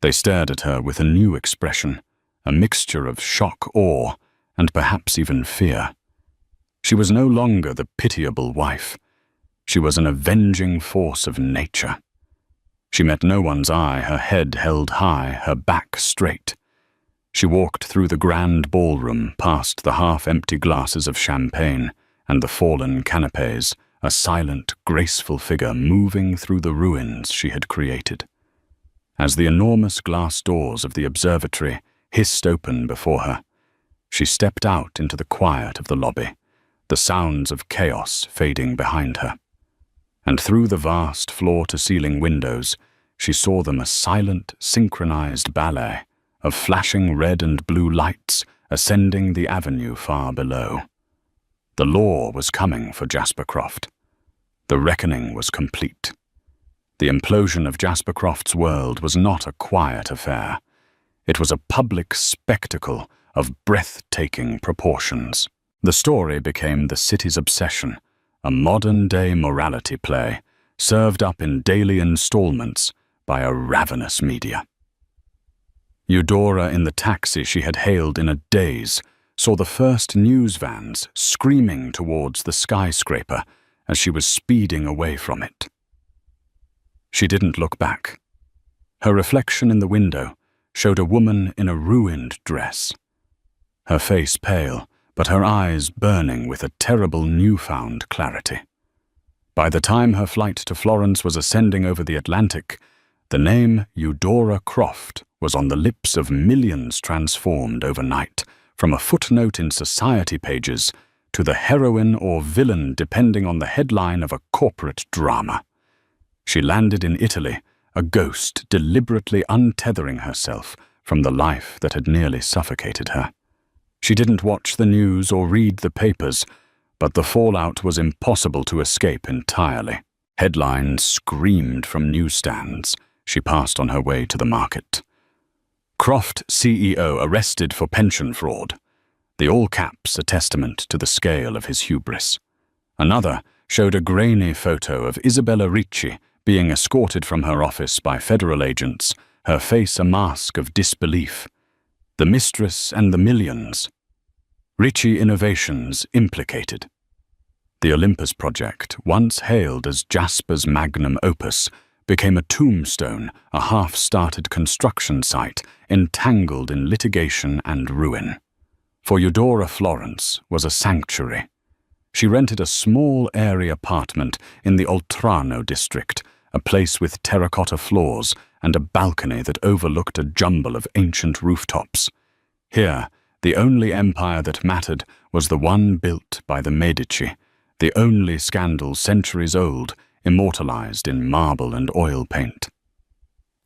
They stared at her with a new expression, a mixture of shock, awe, and perhaps even fear. She was no longer the pitiable wife. She was an avenging force of nature. She met no one's eye, her head held high, her back straight. She walked through the grand ballroom, past the half-empty glasses of champagne and the fallen canapes, a silent, graceful figure moving through the ruins she had created. As the enormous glass doors of the observatory hissed open before her, she stepped out into the quiet of the lobby, the sounds of chaos fading behind her. And through the vast floor-to-ceiling windows, she saw them a silent, synchronized ballet of flashing red and blue lights ascending the avenue far below. The law was coming for Jasper Croft. The reckoning was complete. The implosion of Jasper Croft's world was not a quiet affair. It was a public spectacle of breathtaking proportions. The story became the city's obsession, a modern-day morality play, served up in daily installments by a ravenous media. Eudora, in the taxi she had hailed in a daze, saw the first news vans screaming towards the skyscraper as she was speeding away from it. She didn't look back. Her reflection in the window showed a woman in a ruined dress. Her face pale, but her eyes burning with a terrible newfound clarity. By the time her flight to Florence was ascending over the Atlantic, the name Eudora Croft was on the lips of millions transformed overnight, from a footnote in society pages to the heroine or villain depending on the headline of a corporate drama. She landed in Italy, a ghost deliberately untethering herself from the life that had nearly suffocated her. She didn't watch the news or read the papers, but the fallout was impossible to escape entirely. Headlines screamed from newsstands. She passed on her way to the market. Croft CEO arrested for pension fraud. The all caps a testament to the scale of his hubris. Another showed a grainy photo of Isabella Ricci being escorted from her office by federal agents, her face a mask of disbelief. The Mistress and the millions. Ricci Innovations implicated. The Olympus project, once hailed as Jasper's magnum opus, became a tombstone, a half-started construction site entangled in litigation and ruin. For Eudora, Florence was a sanctuary. She rented a small, airy apartment in the Oltrarno district, a place with terracotta floors and a balcony that overlooked a jumble of ancient rooftops. Here, the only empire that mattered was the one built by the Medici, the only scandal centuries old, immortalized in marble and oil paint.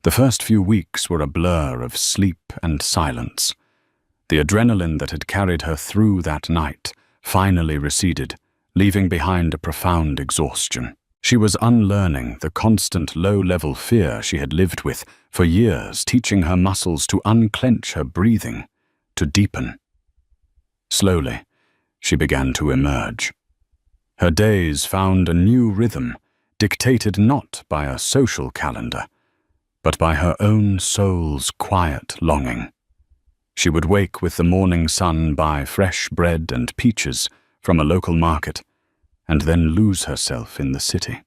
The first few weeks were a blur of sleep and silence. The adrenaline that had carried her through that night finally receded, leaving behind a profound exhaustion. She was unlearning the constant low-level fear she had lived with for years, teaching her muscles to unclench her breathing, to deepen. Slowly, she began to emerge. Her days found a new rhythm, dictated not by a social calendar, but by her own soul's quiet longing. She would wake with the morning sun, buy fresh bread and peaches from a local market, and then lose herself in the city.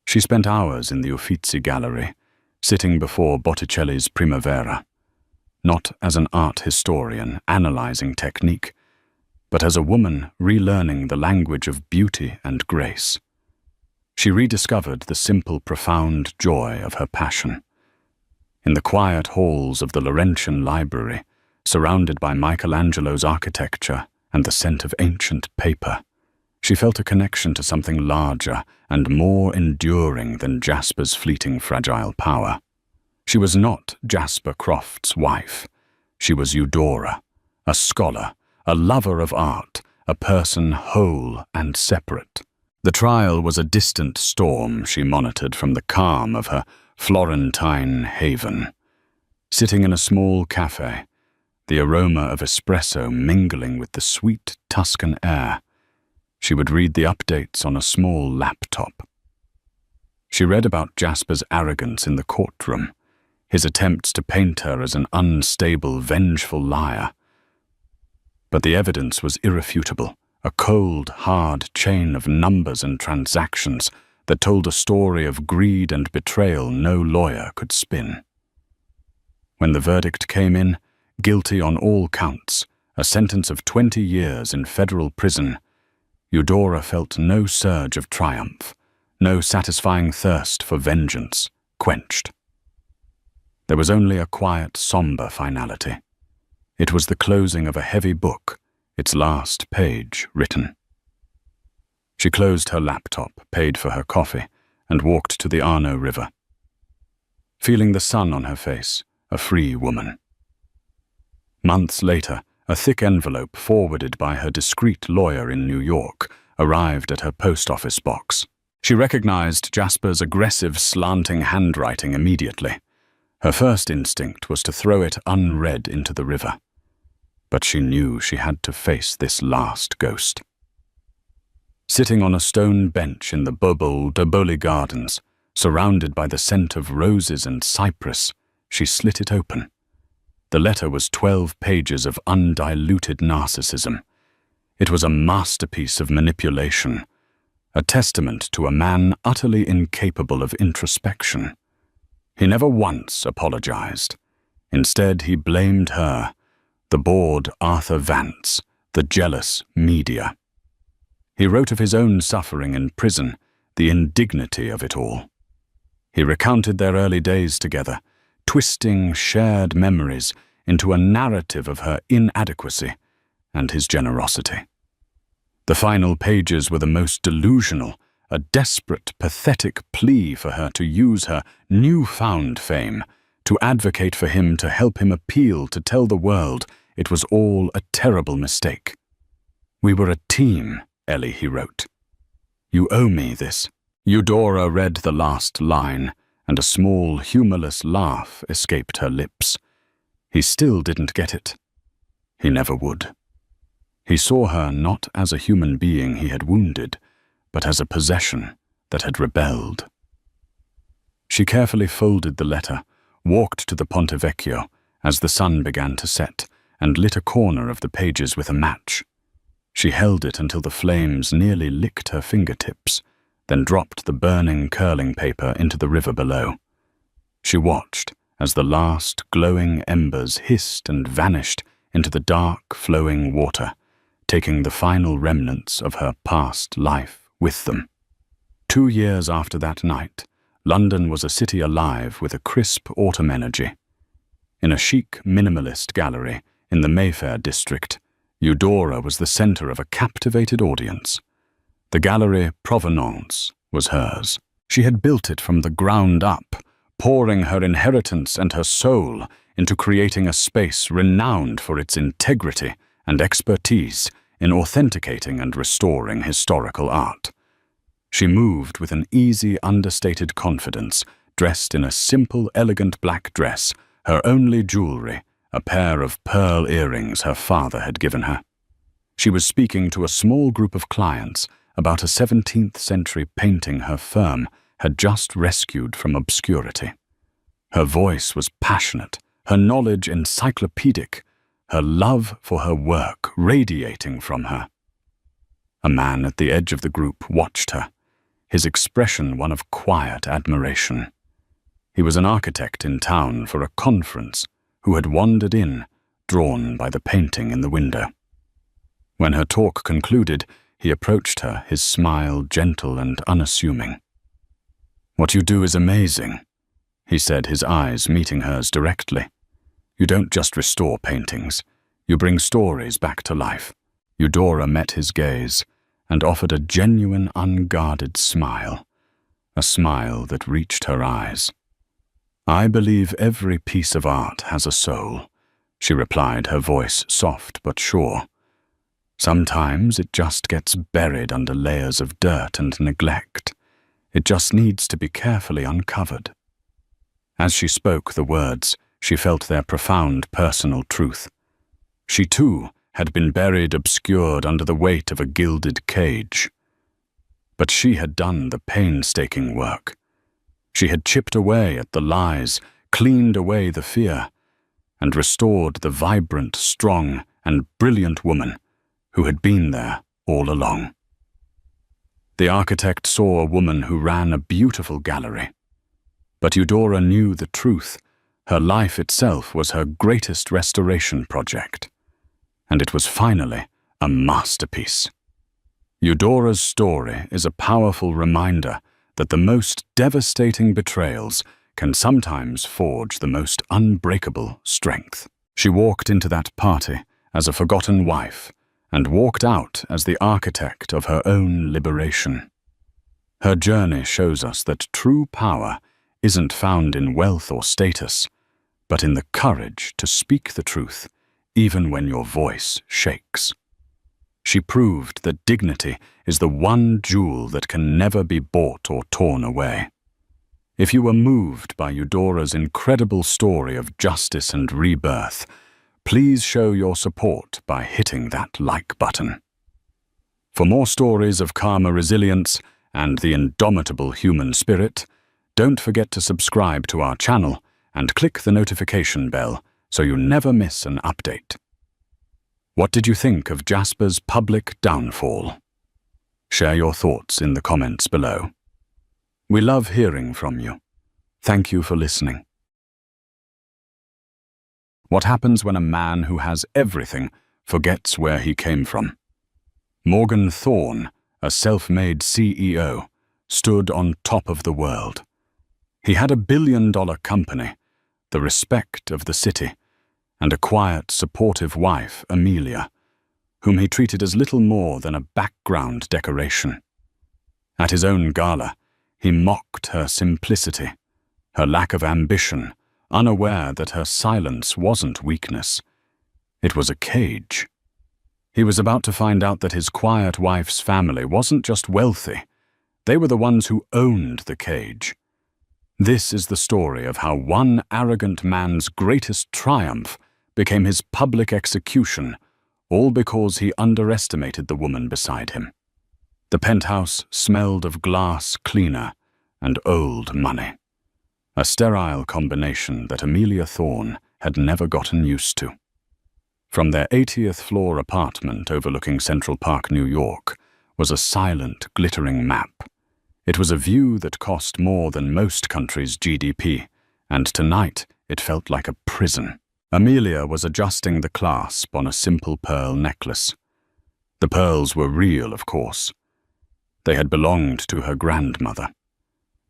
She spent hours in the Uffizi Gallery, sitting before Botticelli's Primavera, not as an art historian analyzing technique, but as a woman relearning the language of beauty and grace. She rediscovered the simple, profound joy of her passion. In the quiet halls of the Laurentian Library, surrounded by Michelangelo's architecture and the scent of ancient paper, she felt a connection to something larger and more enduring than Jasper's fleeting fragile power. She was not Jasper Croft's wife. She was Eudora, a scholar, a lover of art, a person whole and separate. The trial was a distant storm she monitored from the calm of her Florentine haven. Sitting in a small cafe, the aroma of espresso mingling with the sweet Tuscan air, she would read the updates on a small laptop. She read about Jasper's arrogance in the courtroom, his attempts to paint her as an unstable, vengeful liar. But the evidence was irrefutable, a cold, hard chain of numbers and transactions that told a story of greed and betrayal no lawyer could spin. When the verdict came in, guilty on all counts, a sentence of 20 years in federal prison, Eudora felt no surge of triumph, no satisfying thirst for vengeance quenched. There was only a quiet, somber finality. It was the closing of a heavy book, its last page written. She closed her laptop, paid for her coffee, and walked to the Arno River. Feeling the sun on her face, a free woman. Months later, a thick envelope forwarded by her discreet lawyer in New York arrived at her post office box. She recognized Jasper's aggressive, slanting handwriting immediately. Her first instinct was to throw it unread into the river. But she knew she had to face this last ghost. Sitting on a stone bench in the Bobol de Boli Gardens, surrounded by the scent of roses and cypress, she slit it open. The letter was 12 pages of undiluted narcissism. It was a masterpiece of manipulation, a testament to a man utterly incapable of introspection. He never once apologized. Instead, he blamed her, the bored Arthur Vance, the jealous media. He wrote of his own suffering in prison, the indignity of it all. He recounted their early days together, twisting shared memories into a narrative of her inadequacy and his generosity. The final pages were the most delusional, a desperate, pathetic plea for her to use her newfound fame, to advocate for him, to help him appeal, to tell the world it was all a terrible mistake. "We were a team, Ellie," he wrote. "You owe me this." Eudora read the last line, and a small, humorless laugh escaped her lips. He still didn't get it. He never would. He saw her not as a human being he had wounded, but as a possession that had rebelled. She carefully folded the letter, walked to the Ponte Vecchio as the sun began to set, and lit a corner of the pages with a match. She held it until the flames nearly licked her fingertips, then dropped the burning curling paper into the river below. She watched as the last glowing embers hissed and vanished into the dark, flowing water, taking the final remnants of her past life with them. 2 years after that night, London was a city alive with a crisp autumn energy. In a chic, minimalist gallery in the Mayfair district, Eudora was the center of a captivated audience. The Gallery Provenance was hers. She had built it from the ground up, pouring her inheritance and her soul into creating a space renowned for its integrity and expertise in authenticating and restoring historical art. She moved with an easy, understated confidence, dressed in a simple, elegant black dress, her only jewelry, a pair of pearl earrings her father had given her. She was speaking to a small group of clients about a 17th century painting her firm had just rescued from obscurity. Her voice was passionate, her knowledge encyclopedic, her love for her work radiating from her. A man at the edge of the group watched her, his expression one of quiet admiration. He was an architect in town for a conference who had wandered in, drawn by the painting in the window. When her talk concluded, he approached her, his smile gentle and unassuming. "What you do is amazing," he said, his eyes meeting hers directly. "You don't just restore paintings. You bring stories back to life." Eudora met his gaze and offered a genuine, unguarded smile, a smile that reached her eyes. "I believe every piece of art has a soul," she replied, her voice soft but sure. "Sometimes it just gets buried under layers of dirt and neglect. It just needs to be carefully uncovered." As she spoke the words, she felt their profound personal truth. She, too, had been buried, obscured under the weight of a gilded cage. But she had done the painstaking work. She had chipped away at the lies, cleaned away the fear, and restored the vibrant, strong, and brilliant woman who had been there all along. The architect saw a woman who ran a beautiful gallery. But Eudora knew the truth. Her life itself was her greatest restoration project. And it was finally a masterpiece. Eudora's story is a powerful reminder that the most devastating betrayals can sometimes forge the most unbreakable strength. She walked into that party as a forgotten wife and walked out as the architect of her own liberation. Her journey shows us that true power isn't found in wealth or status, but in the courage to speak the truth, even when your voice shakes. She proved that dignity is the one jewel that can never be bought or torn away. If you were moved by Eudora's incredible story of justice and rebirth, please show your support by hitting that like button. For more stories of karma resilience and the indomitable human spirit, don't forget to subscribe to our channel and click the notification bell so you never miss an update. What did you think of Jasper's public downfall? Share your thoughts in the comments below. We love hearing from you. Thank you for listening. What happens when a man who has everything forgets where he came from? Morgan Thorne, a self-made CEO, stood on top of the world. He had $1 billion company, the respect of the city, and a quiet, supportive wife, Amelia, whom he treated as little more than a background decoration. At his own gala, he mocked her simplicity, her lack of ambition, unaware that her silence wasn't weakness. It was a cage. He was about to find out that his quiet wife's family wasn't just wealthy. They were the ones who owned the cage. This is the story of how one arrogant man's greatest triumph became his public execution, all because he underestimated the woman beside him. The penthouse smelled of glass cleaner and old money, a sterile combination that Amelia Thorne had never gotten used to. From their 80th floor apartment overlooking Central Park, New York, was a silent, glittering map. It was a view that cost more than most countries' GDP, and tonight it felt like a prison. Amelia was adjusting the clasp on a simple pearl necklace. The pearls were real, of course. They had belonged to her grandmother.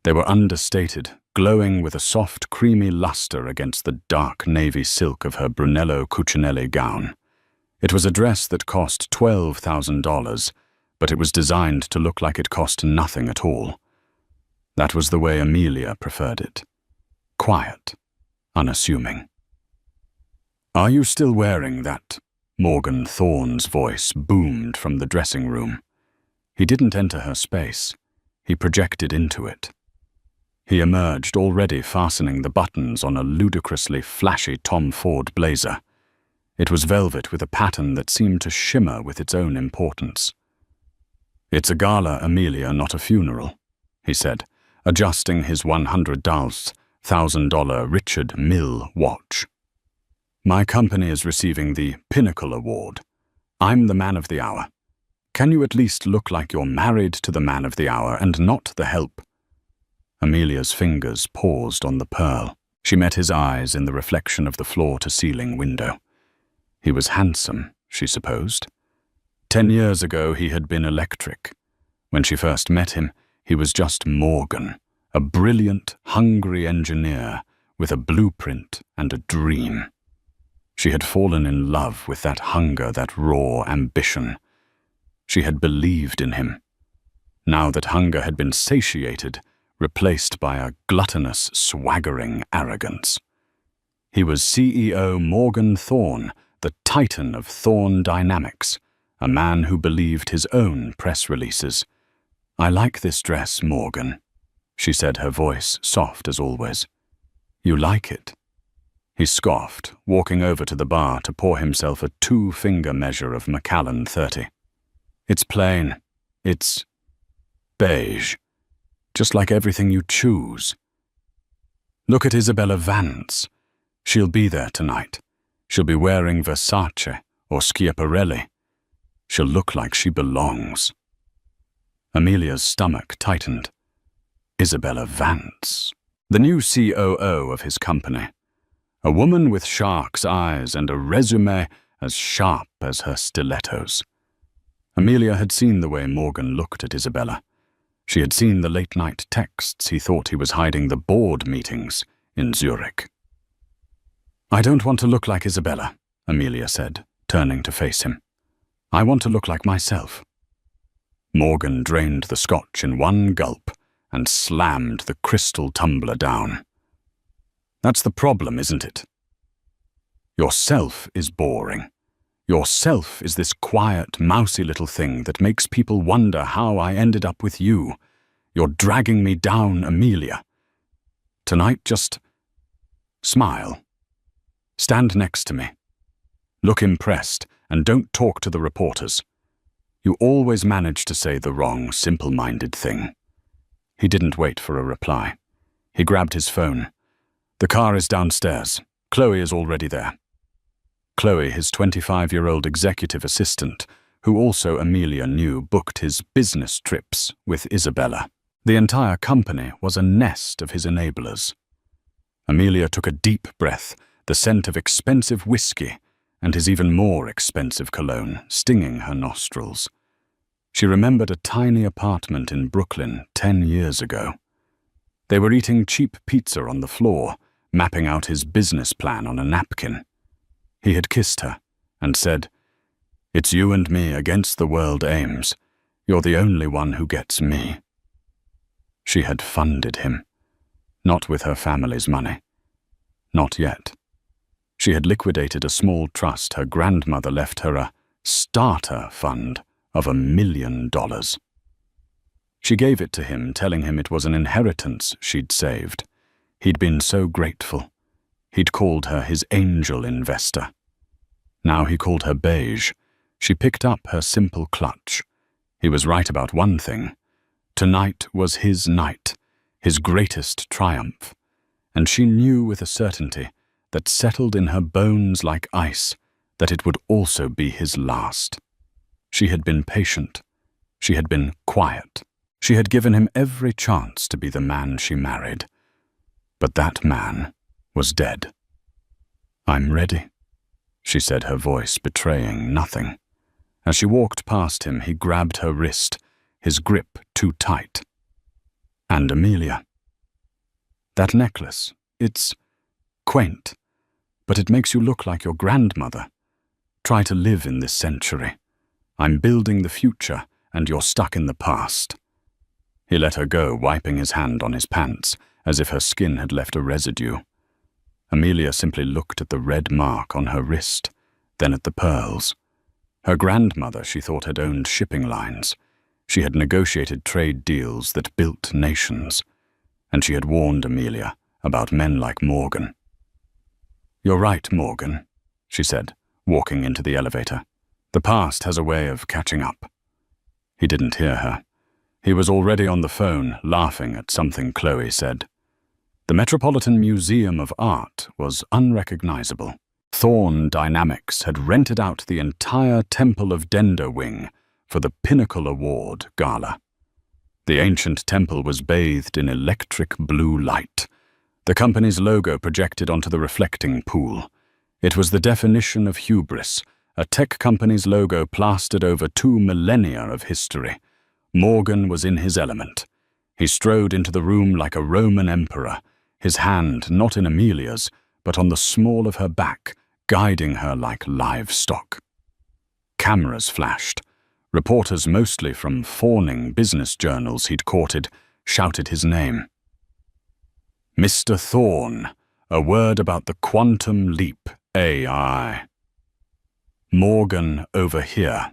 They were understated, glowing with a soft, creamy luster against the dark navy silk of her Brunello Cucinelli gown. It was a dress that cost $12,000, but it was designed to look like it cost nothing at all. That was the way Amelia preferred it. Quiet, unassuming. "Are you still wearing that?" Morgan Thorne's voice boomed from the dressing room. He didn't enter her space. He projected into it. He emerged, already fastening the buttons on a ludicrously flashy Tom Ford blazer. It was velvet with a pattern that seemed to shimmer with its own importance. "It's a gala, Amelia, not a funeral," he said, adjusting his $100,000 Richard Mille watch. "My company is receiving the Pinnacle Award. I'm the man of the hour. Can you at least look like you're married to the man of the hour and not the help?" Amelia's fingers paused on the pearl. She met his eyes in the reflection of the floor-to-ceiling window. He was handsome, she supposed. 10 years ago he had been electric. When she first met him, he was just Morgan, a brilliant, hungry engineer with a blueprint and a dream. She had fallen in love with that hunger, that raw ambition. She had believed in him. Now that hunger had been satiated, replaced by a gluttonous, swaggering arrogance. He was CEO Morgan Thorne, the titan of Thorne Dynamics, a man who believed his own press releases. "I like this dress, Morgan," she said, her voice soft as always. "You like it?" He scoffed, walking over to the bar to pour himself a 2-finger measure of Macallan 30. "It's plain. It's beige. Just like everything you choose. Look at Isabella Vance. She'll be there tonight. She'll be wearing Versace or Schiaparelli. She'll look like she belongs." Amelia's stomach tightened. Isabella Vance, the new COO of his company. A woman with shark's eyes and a resume as sharp as her stilettos. Amelia had seen the way Morgan looked at Isabella. She had seen the late-night texts he thought he was hiding the board meetings in Zurich. "I don't want to look like Isabella," Amelia said, turning to face him. "I want to look like myself." Morgan drained the scotch in one gulp and slammed the crystal tumbler down. "That's the problem, isn't it? Yourself is boring. Yourself is this quiet, mousy little thing that makes people wonder how I ended up with you. You're dragging me down, Amelia. Tonight, just smile. Stand next to me. Look impressed, and don't talk to the reporters. You always manage to say the wrong, simple-minded thing." He didn't wait for a reply. He grabbed his phone. "The car is downstairs. Chloe is already there." Chloe, his 25-year-old executive assistant, who also Amelia knew booked his business trips with Isabella. The entire company was a nest of his enablers. Amelia took a deep breath, the scent of expensive whiskey and his even more expensive cologne stinging her nostrils. She remembered a tiny apartment in Brooklyn 10 years ago. They were eating cheap pizza on the floor, mapping out his business plan on a napkin. He had kissed her and said, "It's you and me against the world, Ames. You're the only one who gets me." She had funded him, not with her family's money. Not yet. She had liquidated a small trust her grandmother left her, a starter fund of $1 million. She gave it to him, telling him it was an inheritance she'd saved. He'd been so grateful. He'd called her his angel investor. Now he called her beige. She picked up her simple clutch. He was right about one thing. Tonight was his night, his greatest triumph, and she knew with a certainty that settled in her bones like ice that it would also be his last. She had been patient. She had been quiet. She had given him every chance to be the man she married. But that man was dead. "I'm ready," she said, her voice betraying nothing. As she walked past him, he grabbed her wrist, his grip too tight. "And Amelia, that necklace, it's quaint, but it makes you look like your grandmother. Try to live in this century. I'm building the future, and you're stuck in the past." He let her go, wiping his hand on his pants, as if her skin had left a residue. Amelia simply looked at the red mark on her wrist, then at the pearls. Her grandmother, she thought, had owned shipping lines. She had negotiated trade deals that built nations, and she had warned Amelia about men like Morgan. "You're right, Morgan," she said, walking into the elevator. "The past has a way of catching up." He didn't hear her. He was already on the phone, laughing at something Chloe said. The Metropolitan Museum of Art was unrecognizable. Thorn Dynamics had rented out the entire Temple of Dender wing for the Pinnacle Award gala. The ancient temple was bathed in electric blue light, the company's logo projected onto the reflecting pool. It was the definition of hubris, a tech company's logo plastered over 2 millennia of history. Morgan was in his element. He strode into the room like a Roman emperor, his hand not in Amelia's, but on the small of her back, guiding her like livestock. Cameras flashed. Reporters, mostly from fawning business journals he'd courted, shouted his name. "Mr. Thorne, a word about the quantum leap AI. Morgan over here.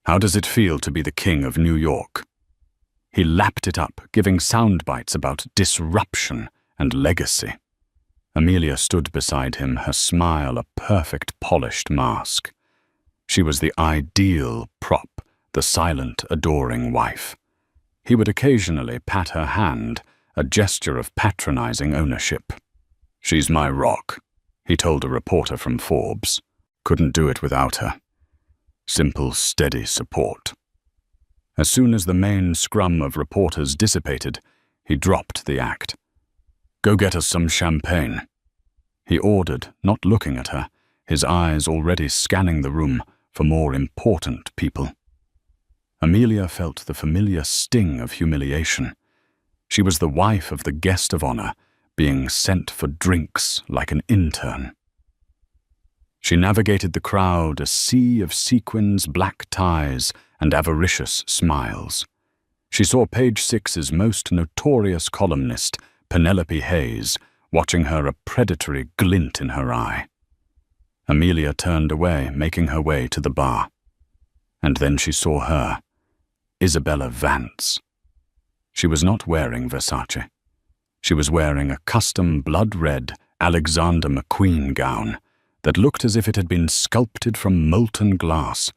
How does it feel to be the king of New York?" He lapped it up, giving sound bites about disruption and legacy. Amelia stood beside him, her smile a perfect polished mask. She was the ideal prop, the silent, adoring wife. He would occasionally pat her hand, a gesture of patronizing ownership. "She's my rock," he told a reporter from Forbes. "Couldn't do it without her. Simple, steady support." As soon as the main scrum of reporters dissipated, he dropped the act. "Go get us some champagne," he ordered, not looking at her, his eyes already scanning the room, for more important people. Amelia felt the familiar sting of humiliation. She was the wife of the guest of honor, being sent for drinks like an intern. She navigated the crowd, a sea of sequins, black ties, and avaricious smiles. She saw Page Six's most notorious columnist, Penelope Hayes, watching her, a predatory glint in her eye. Amelia turned away, making her way to the bar. And then she saw her, Isabella Vance. She was not wearing Versace. She was wearing a custom blood-red Alexander McQueen gown that looked as if it had been sculpted from molten glass.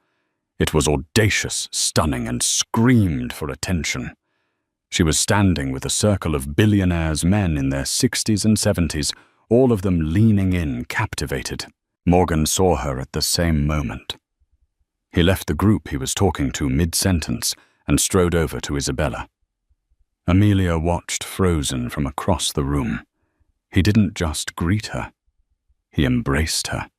It was audacious, stunning, and screamed for attention. She was standing with a circle of billionaires' men in their 60s and 70s, all of them leaning in, captivated. Morgan saw her at the same moment. He left the group he was talking to mid-sentence and strode over to Isabella. Amelia watched frozen from across the room. He didn't just greet her. He embraced her.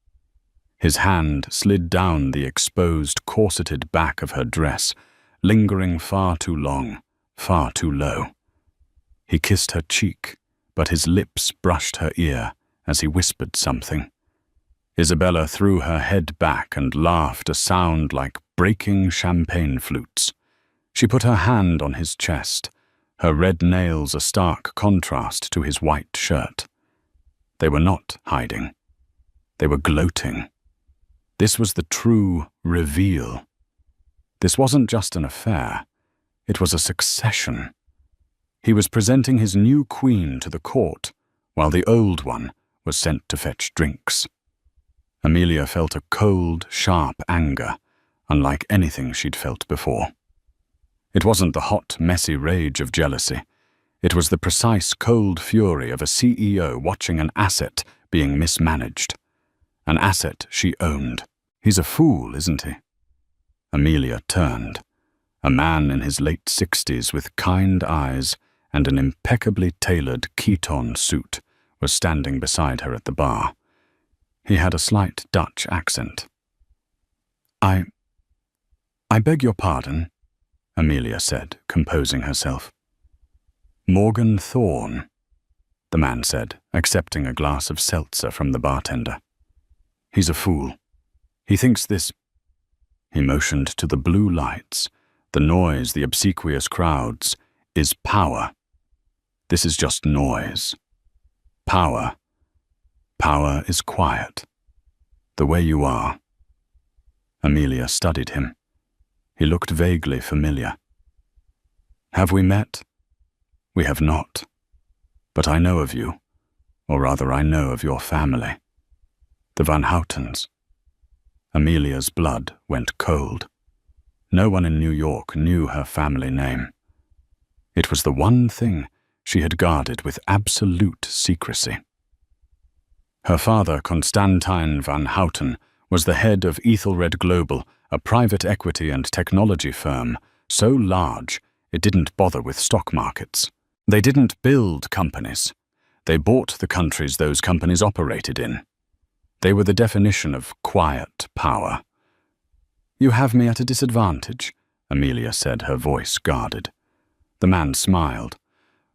His hand slid down the exposed, corseted back of her dress, lingering far too long, far too low. He kissed her cheek, but his lips brushed her ear as he whispered something. Isabella threw her head back and laughed, a sound like breaking champagne flutes. She put her hand on his chest, her red nails a stark contrast to his white shirt. They were not hiding. They were gloating. This was the true reveal. This wasn't just an affair. It was a succession. He was presenting his new queen to the court, while the old one was sent to fetch drinks. Amelia felt a cold, sharp anger, unlike anything she'd felt before. It wasn't the hot, messy rage of jealousy. It was the precise, cold fury of a CEO watching an asset being mismanaged. An asset she owned. He's a fool, isn't he? Amelia turned. A man in his late 60s with kind eyes and an impeccably tailored Keaton suit was standing beside her at the bar. He had a slight Dutch accent. I beg your pardon, Amelia said, composing herself. Morgan Thorne, the man said, accepting a glass of seltzer from the bartender. He's a fool. He thinks this... He motioned to the blue lights, the noise, the obsequious crowds, is power. This is just noise. Power is quiet. The way you are. Amelia studied him. He looked vaguely familiar. Have we met? We have not. But I know of you, or rather I know of your family. The Van Houtens. Amelia's blood went cold. No one in New York knew her family name. It was the one thing she had guarded with absolute secrecy. Her father, Constantine Van Houten, was the head of Ethelred Global, a private equity and technology firm so large it didn't bother with stock markets. They didn't build companies. They bought the countries those companies operated in. They were the definition of quiet power. You have me at a disadvantage, Amelia said, her voice guarded. The man smiled.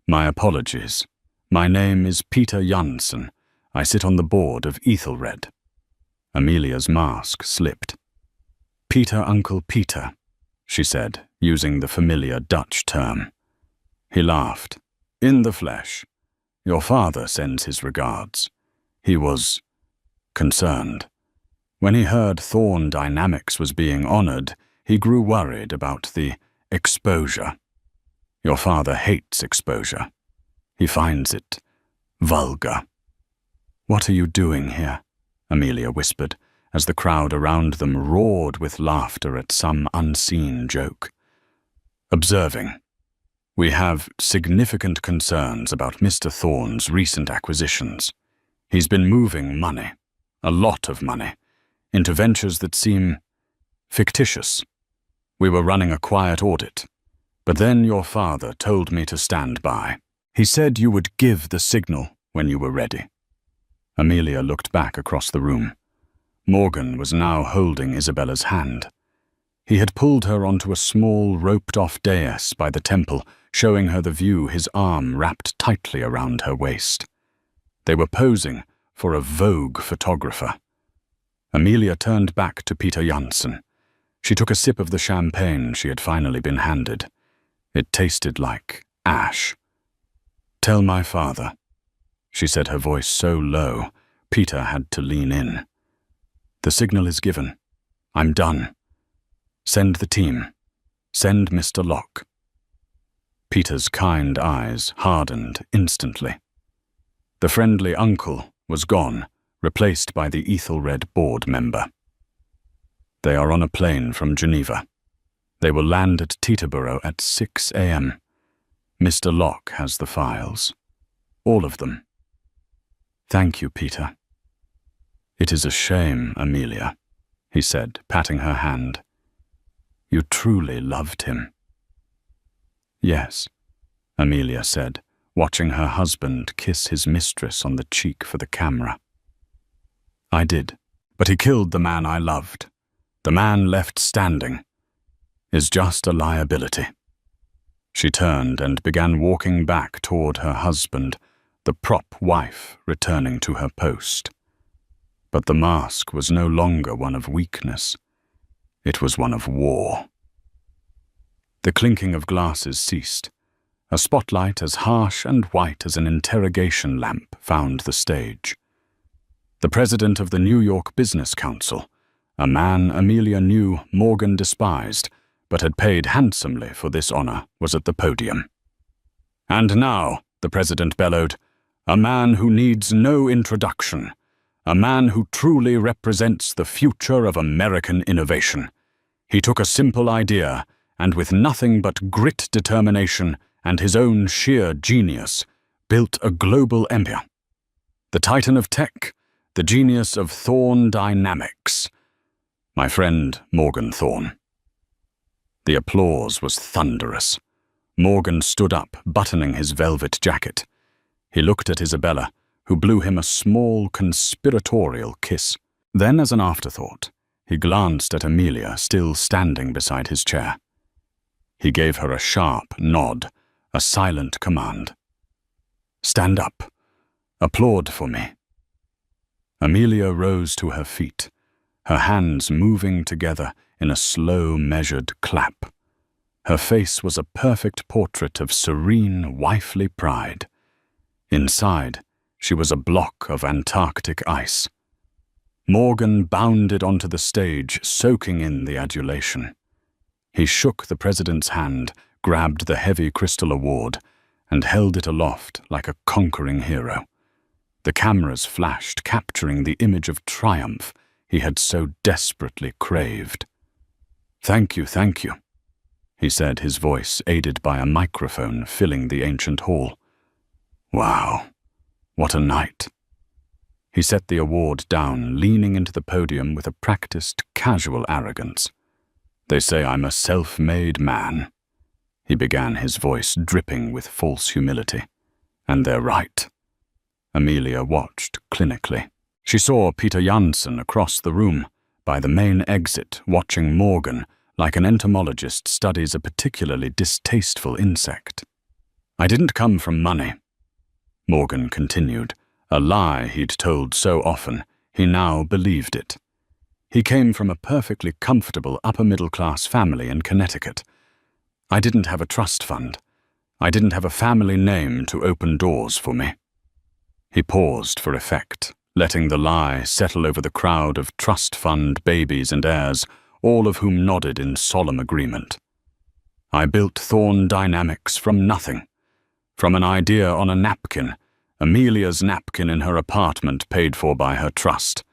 My apologies. My name is Peter Janssen. I sit on the board of Ethelred. Amelia's mask slipped. Peter, Uncle Peter, she said, using the familiar Dutch term. He laughed. In the flesh. Your father sends his regards. He was concerned. When he heard Thorne Dynamics was being honored, he grew worried about the exposure. Your father hates exposure. He finds it vulgar. What are you doing here? Amelia whispered, as the crowd around them roared with laughter at some unseen joke. Observing. We have significant concerns about Mr. Thorne's recent acquisitions. He's been moving money, a lot of money, into ventures that seem fictitious. We were running a quiet audit, but then your father told me to stand by. He said you would give the signal when you were ready. Amelia looked back across the room. Morgan was now holding Isabella's hand. He had pulled her onto a small, roped-off dais by the temple, showing her the view, his arm wrapped tightly around her waist. They were posing for a Vogue photographer. Amelia turned back to Peter Janssen. She took a sip of the champagne she had finally been handed. It tasted like ash. "Tell my father," she said, her voice so low, Peter had to lean in. "The signal is given. I'm done. Send the team. Send Mr. Locke." Peter's kind eyes hardened instantly. The friendly uncle was gone, replaced by the Ethelred board member. "They are on a plane from Geneva. They will land at Teterboro at 6 a.m. Mr. Locke has the files. All of them." "Thank you, Peter." "It is a shame, Amelia," he said, patting her hand. "You truly loved him." "Yes," Amelia said, watching her husband kiss his mistress on the cheek for the camera. "I did, but he killed the man I loved. The man left standing is just a liability." She turned and began walking back toward her husband, the prop wife returning to her post. But the mask was no longer one of weakness. It was one of war. The clinking of glasses ceased. A spotlight as harsh and white as an interrogation lamp found the stage. The president of the New York Business Council, a man Amelia knew Morgan despised, but had paid handsomely for this honor, was at the podium. "And now," the president bellowed, "a man who needs no introduction, a man who truly represents the future of American innovation. He took a simple idea, and with nothing but grit, determination, and his own sheer genius, built a global empire. The titan of tech, the genius of Thorne Dynamics. My friend Morgan Thorne." The applause was thunderous. Morgan stood up, buttoning his velvet jacket. He looked at Isabella, who blew him a small, conspiratorial kiss. Then, as an afterthought, he glanced at Amelia, still standing beside his chair. He gave her a sharp nod, a silent command. "Stand up. Applaud for me." Amelia rose to her feet, her hands moving together in a slow, measured clap. Her face was a perfect portrait of serene, wifely pride. Inside, she was a block of Antarctic ice. Morgan bounded onto the stage, soaking in the adulation. He shook the president's hand, grabbed the heavy crystal award, and held it aloft like a conquering hero. The cameras flashed, capturing the image of triumph he had so desperately craved. "Thank you, he said, his voice aided by a microphone filling the ancient hall. "Wow, what a night." He set the award down, leaning into the podium with a practiced, casual arrogance. "They say I'm a self-made man," he began, his voice dripping with false humility. "And they're right." Amelia watched clinically. She saw Peter Janssen across the room, by the main exit, watching Morgan like an entomologist studies a particularly distasteful insect. "I didn't come from money," Morgan continued, a lie he'd told so often, he now believed it. He came from a perfectly comfortable upper-middle-class family in Connecticut. "I didn't have a trust fund. I didn't have a family name to open doors for me." He paused for effect, letting the lie settle over the crowd of trust fund babies and heirs, all of whom nodded in solemn agreement. "I built Thorne Dynamics from nothing. From an idea on a napkin, Amelia's napkin in her apartment paid for by her trust.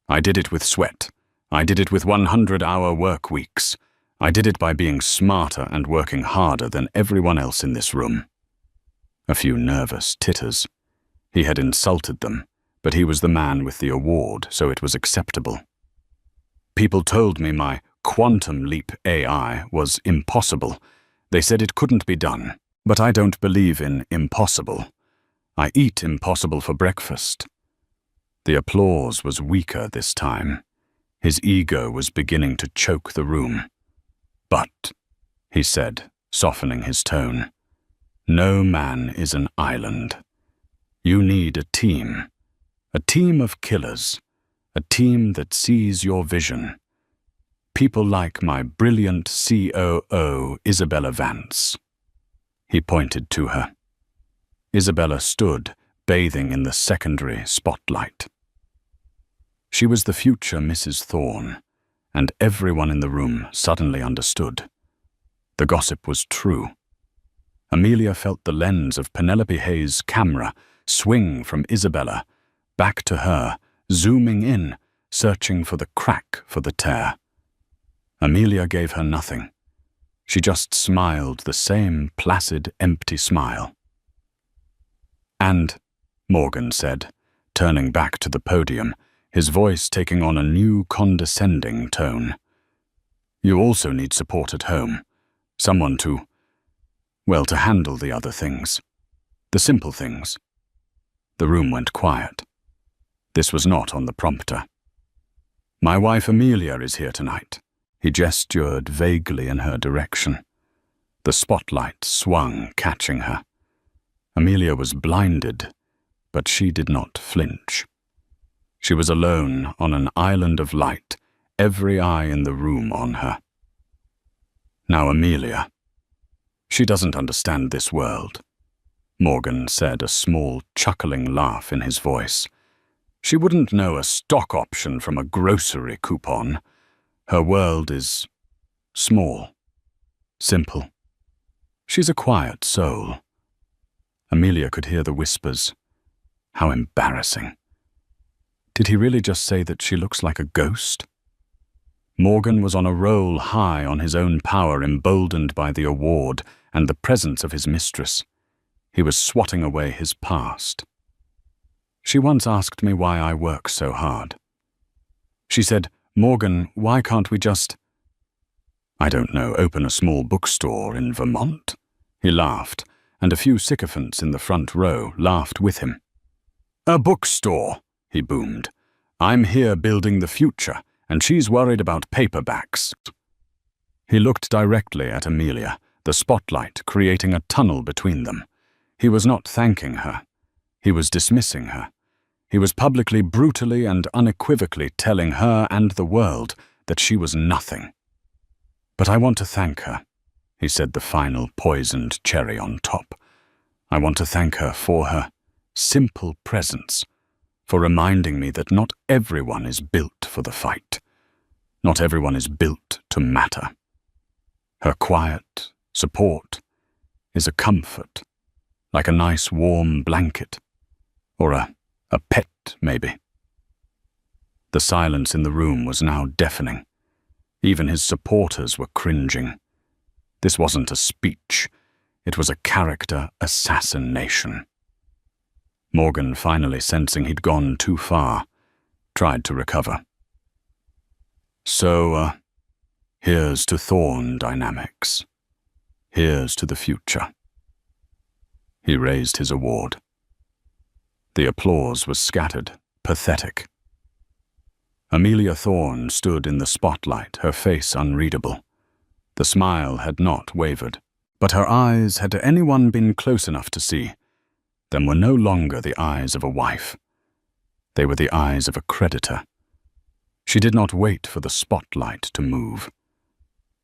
I did it with sweat. I did it with 100-hour work weeks. I did it by being smarter and working harder than everyone else in this room." A few nervous titters. He had insulted them, but he was the man with the award, so it was acceptable. "People told me my quantum leap AI was impossible. They said it couldn't be done, but I don't believe in impossible. I eat impossible for breakfast." The applause was weaker this time. His ego was beginning to choke the room. "But," he said, softening his tone, "no man is an island. You need a team of killers, a team that sees your vision. People like my brilliant COO, Isabella Vance." He pointed to her. Isabella stood, bathing in the secondary spotlight. She was the future Mrs. Thorne, and everyone in the room suddenly understood. The gossip was true. Amelia felt the lens of Penelope Hayes' camera swing from Isabella back to her, zooming in, searching for the crack for the tear. Amelia gave her nothing. She just smiled the same placid, empty smile. "And," Morgan said, turning back to the podium, his voice taking on a new condescending tone, "you also need support at home. Someone to handle the other things. The simple things." The room went quiet. This was not on the prompter. "My wife Amelia is here tonight." He gestured vaguely in her direction. The spotlight swung, catching her. Amelia was blinded, but she did not flinch. She was alone on an island of light, every eye in the room on her. "Now Amelia, she doesn't understand this world," Morgan said, a small, chuckling laugh in his voice. "She wouldn't know a stock option from a grocery coupon. Her world is small, simple. She's a quiet soul." Amelia could hear the whispers. How embarrassing. Did he really just say that she looks like a ghost? Morgan was on a roll high on his own power, emboldened by the award and the presence of his mistress. He was swatting away his past. "She once asked me why I work so hard. She said, 'Morgan, why can't we just, I don't know, open a small bookstore in Vermont?'" He laughed, and a few sycophants in the front row laughed with him. "A bookstore," he boomed. "I'm here building the future, and she's worried about paperbacks." He looked directly at Amelia, the spotlight creating a tunnel between them. He was not thanking her. He was dismissing her. He was publicly, brutally, and unequivocally telling her and the world that she was nothing. "But I want to thank her," he said, the final poisoned cherry on top. "I want to thank her for her simple presence, for reminding me that not everyone is built for the fight. Not everyone is built to matter. Her quiet support is a comfort, like a nice warm blanket, or a pet, maybe." The silence in the room was now deafening. Even his supporters were cringing. This wasn't a speech. It was a character assassination. Morgan, finally sensing he'd gone too far, tried to recover. "So, here's to Thorne dynamics. Here's to the future." He raised his award. The applause was scattered, pathetic. Amelia Thorne stood in the spotlight, her face unreadable. The smile had not wavered, but her eyes, had anyone been close enough to see, them were no longer the eyes of a wife. They were the eyes of a creditor. She did not wait for the spotlight to move.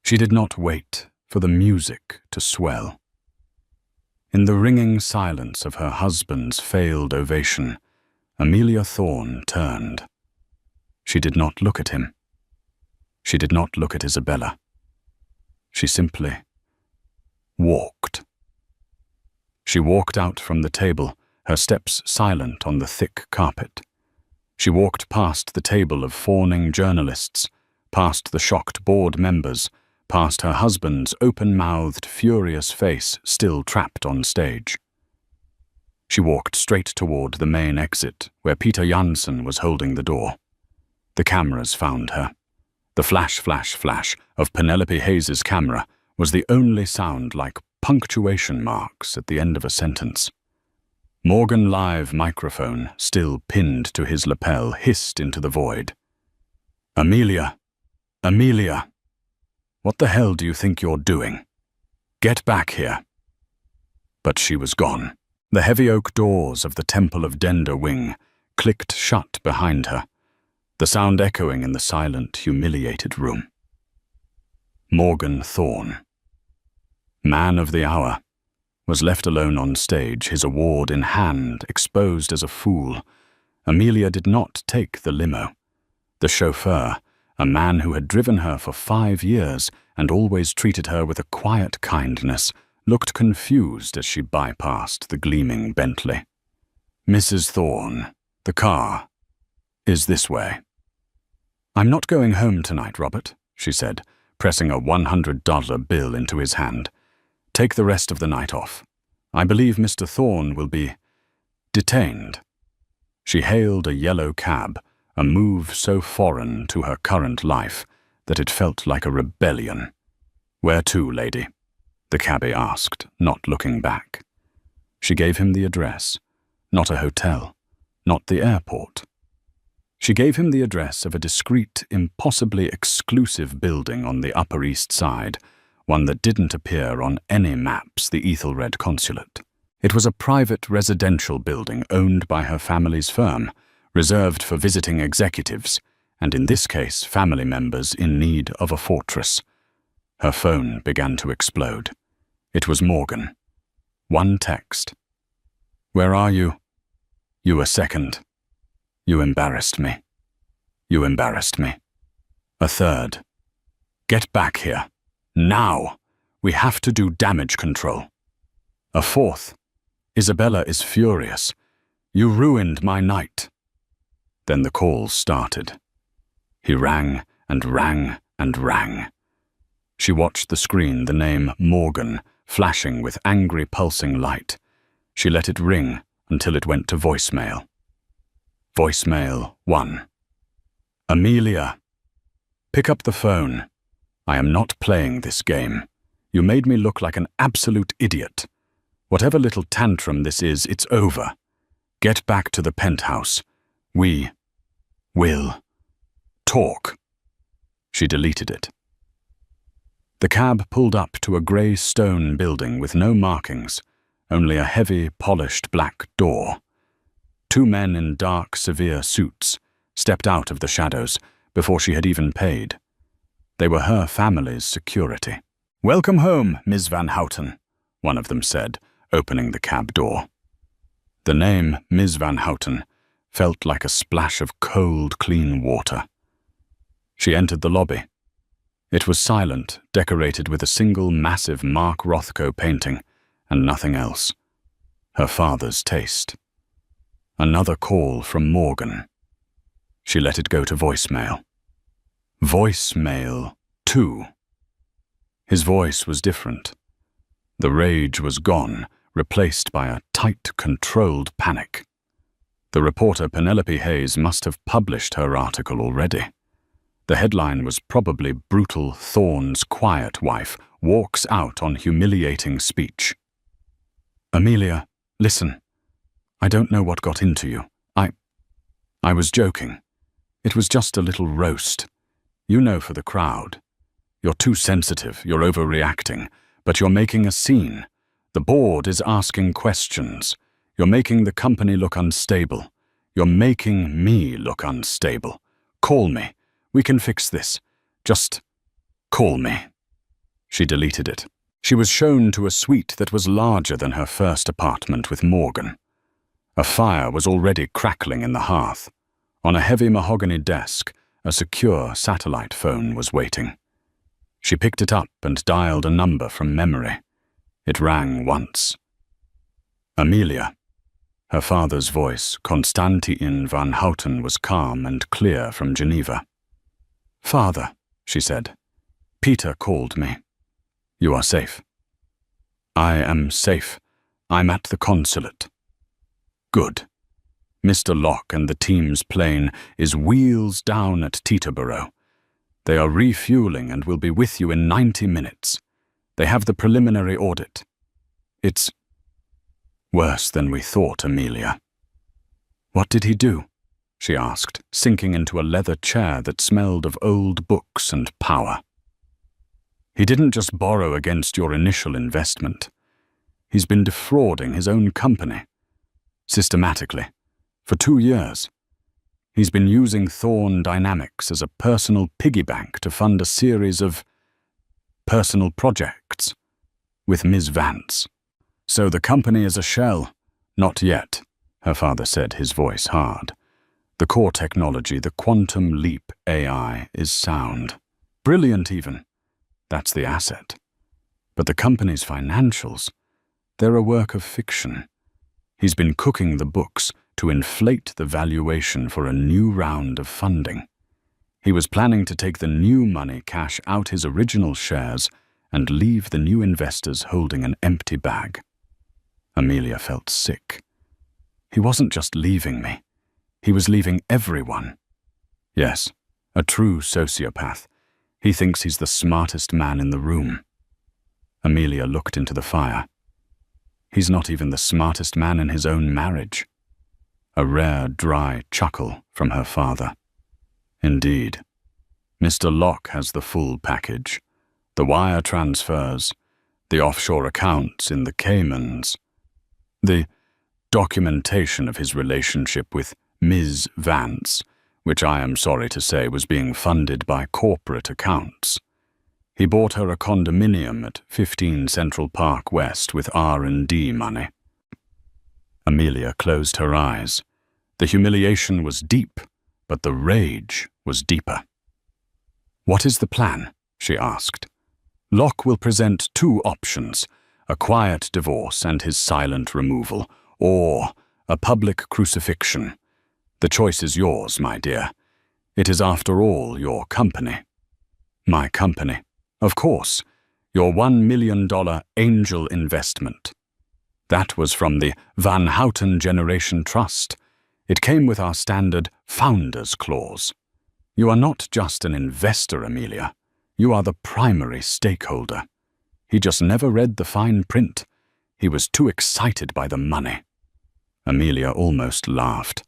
She did not wait for the music to swell. In the ringing silence of her husband's failed ovation, Amelia Thorne turned. She did not look at him. She did not look at Isabella. She simply walked. She walked out from the table, her steps silent on the thick carpet. She walked past the table of fawning journalists, past the shocked board members, past her husband's open-mouthed, furious face still trapped on stage. She walked straight toward the main exit, where Peter Janssen was holding the door. The cameras found her. The flash, flash, flash of Penelope Hayes' camera was the only sound like punctuation marks at the end of a sentence. Morgan Live microphone, still pinned to his lapel, hissed into the void. Amelia! Amelia! What the hell do you think you're doing? Get back here. But she was gone. The heavy oak doors of the Temple of Dender wing clicked shut behind her, the sound echoing in the silent, humiliated room. Morgan Thorne, man of the hour, was left alone on stage, his award in hand, exposed as a fool. Amelia did not take the limo. The chauffeur, a man who had driven her for 5 years and always treated her with a quiet kindness, looked confused as she bypassed the gleaming Bentley. Mrs. Thorne, the car is this way. I'm not going home tonight, Robert, she said, pressing a $100 bill into his hand. Take the rest of the night off. I believe Mr. Thorne will be detained. She hailed a yellow cab, a move so foreign to her current life that it felt like a rebellion. Where to, lady? The cabbie asked, not looking back. She gave him the address, not a hotel, not the airport. She gave him the address of a discreet, impossibly exclusive building on the Upper East Side, one that didn't appear on any maps the Ethelred consulate. It was a private residential building owned by her family's firm, reserved for visiting executives, and in this case family members in need of a fortress. Her phone began to explode. It was Morgan. One text. Where are you? You a second. You embarrassed me. You embarrassed me. A third. Get back here. Now. We have to do damage control. A fourth. Isabella is furious. You ruined my night. Then the calls started. He rang and rang and rang. She watched the screen, the name Morgan, flashing with angry pulsing light. She let it ring until it went to voicemail. Voicemail 1. Amelia. Pick up the phone. I am not playing this game. You made me look like an absolute idiot. Whatever little tantrum this is, it's over. Get back to the penthouse. We will talk. She deleted it. The cab pulled up to a grey stone building with no markings, only a heavy, polished black door. 2 men in dark, severe suits stepped out of the shadows before she had even paid. They were her family's security. Welcome home, Ms. Van Houten, one of them said, opening the cab door. The name Ms. Van Houten felt like a splash of cold, clean water. She entered the lobby. It was silent, decorated with a single massive Mark Rothko painting, and nothing else. Her father's taste. Another call from Morgan. She let it go to voicemail. Voicemail 2. His voice was different. The rage was gone, replaced by a tight, controlled panic. The reporter Penelope Hayes must have published her article already. The headline was probably Brutal Thorne's quiet wife walks out on humiliating speech. Amelia, listen. I don't know what got into you. I was joking. It was just a little roast. You know, for the crowd. You're too sensitive, you're overreacting, but you're making a scene. The board is asking questions. You're making the company look unstable. You're making me look unstable. Call me. We can fix this. Just call me. She deleted it. She was shown to a suite that was larger than her first apartment with Morgan. A fire was already crackling in the hearth. On a heavy mahogany desk, a secure satellite phone was waiting. She picked it up and dialed a number from memory. It rang once. Amelia. Her father's voice, Constantin Van Houten, was calm and clear from Geneva. Father, she said, Peter called me. You are safe. I am safe. I'm at the consulate. Good. Mr. Locke and the team's plane is wheels down at Teterboro. They are refueling and will be with you in 90 minutes. They have the preliminary audit. It's worse than we thought, Amelia. What did he do? she asked, sinking into a leather chair that smelled of old books and power. He didn't just borrow against your initial investment. He's been defrauding his own company. Systematically. For 2 years. He's been using Thorn Dynamics as a personal piggy bank to fund a series of personal projects with Ms. Vance. So the company is a shell? Not yet, her father said, his voice hard. The core technology, the quantum leap AI, is sound. Brilliant even. That's the asset. But the company's financials, they're a work of fiction. He's been cooking the books to inflate the valuation for a new round of funding. He was planning to take the new money, cash out his original shares, and leave the new investors holding an empty bag. Amelia felt sick. He wasn't just leaving me. He was leaving everyone. Yes, a true sociopath. He thinks he's the smartest man in the room. Amelia looked into the fire. He's not even the smartest man in his own marriage. A rare, dry chuckle from her father. Indeed. Mr. Locke has the full package. The wire transfers, the offshore accounts in the Caymans, the documentation of his relationship with Ms. Vance, which I am sorry to say was being funded by corporate accounts. He bought her a condominium at 15 Central Park West with R&D money. Amelia closed her eyes. The humiliation was deep, but the rage was deeper. "What is the plan?" she asked. "Locke will present 2 options, a quiet divorce and his silent removal, or a public crucifixion. The choice is yours, my dear. It is, after all, your company." "My company. Of course. Your $1 million angel investment. That was from the Van Houten Generation Trust. It came with our standard Founders Clause. You are not just an investor, Amelia. You are the primary stakeholder." He just never read the fine print. He was too excited by the money. Amelia almost laughed.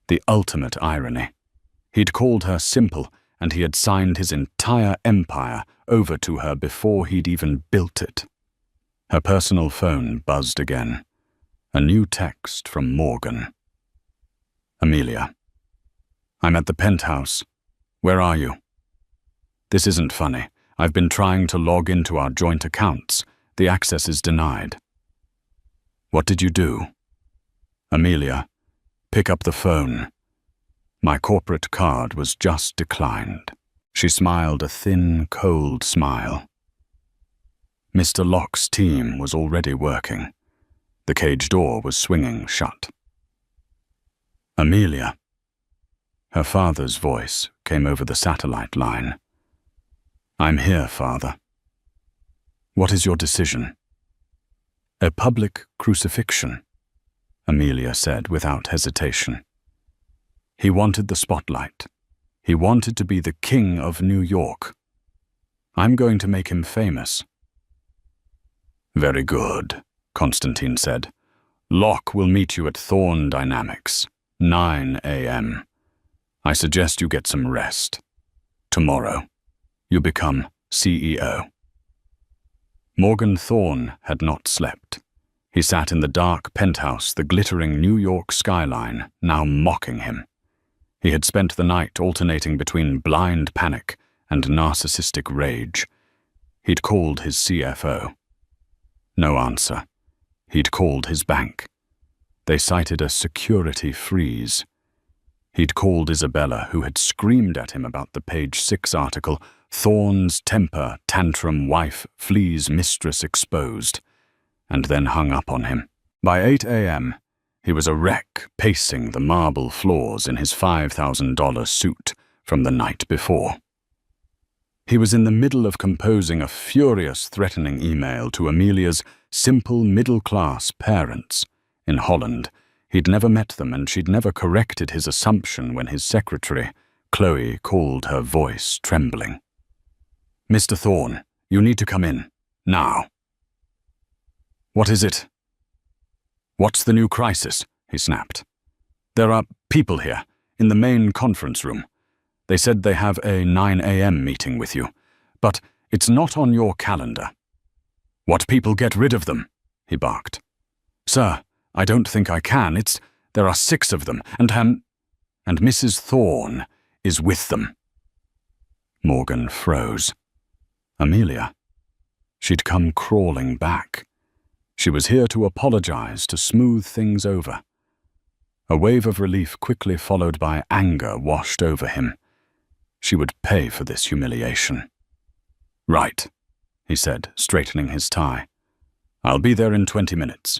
The ultimate irony. He'd called her simple, and he had signed his entire empire over to her before he'd even built it. Her personal phone buzzed again. A new text from Morgan. "Amelia, I'm at the penthouse. Where are you?" "This isn't funny. I've been trying to log into our joint accounts. The access is denied." "What did you do?" "Amelia, pick up the phone. My corporate card was just declined." She smiled a thin, cold smile. Mr. Locke's team was already working. The cage door was swinging shut. "Amelia." Her father's voice came over the satellite line. "I'm here, Father." "What is your decision?" "A public crucifixion," Amelia said without hesitation. He wanted the spotlight. He wanted to be the king of New York. "I'm going to make him famous." "Very good," Constantine said. "Locke will meet you at Thorn Dynamics, 9 a.m. I suggest you get some rest. Tomorrow, you become CEO." Morgan Thorne had not slept. He sat in the dark penthouse, the glittering New York skyline now mocking him. He had spent the night alternating between blind panic and narcissistic rage. He'd called his CFO. No answer. He'd called his bank. They cited a security freeze. He'd called Isabella, who had screamed at him about the Page 6 article, "Thorne's temper tantrum wife flees mistress exposed," and then hung up on him. By 8 a.m., he was a wreck, pacing the marble floors in his $5,000 suit from the night before. He was in the middle of composing a furious, threatening email to Amelia's simple middle-class parents in Holland. He'd never met them, and she'd never corrected his assumption when his secretary, Chloe, called, her voice trembling. "Mr. Thorne, you need to come in. Now." "What is it?" "What's the new crisis?" he snapped. "There are people here. in the main conference room. They said they have a 9 a.m. meeting with you, but it's not on your calendar." "What people get rid of them?" he barked. "Sir, I don't think I can. There are 6 of them, and Mrs. Thorne is with them." Morgan froze. Amelia. She'd come crawling back. She was here to apologize, to smooth things over. A wave of relief quickly followed by anger washed over him. She would pay for this humiliation. "Right," he said, straightening his tie. "I'll be there in 20 minutes.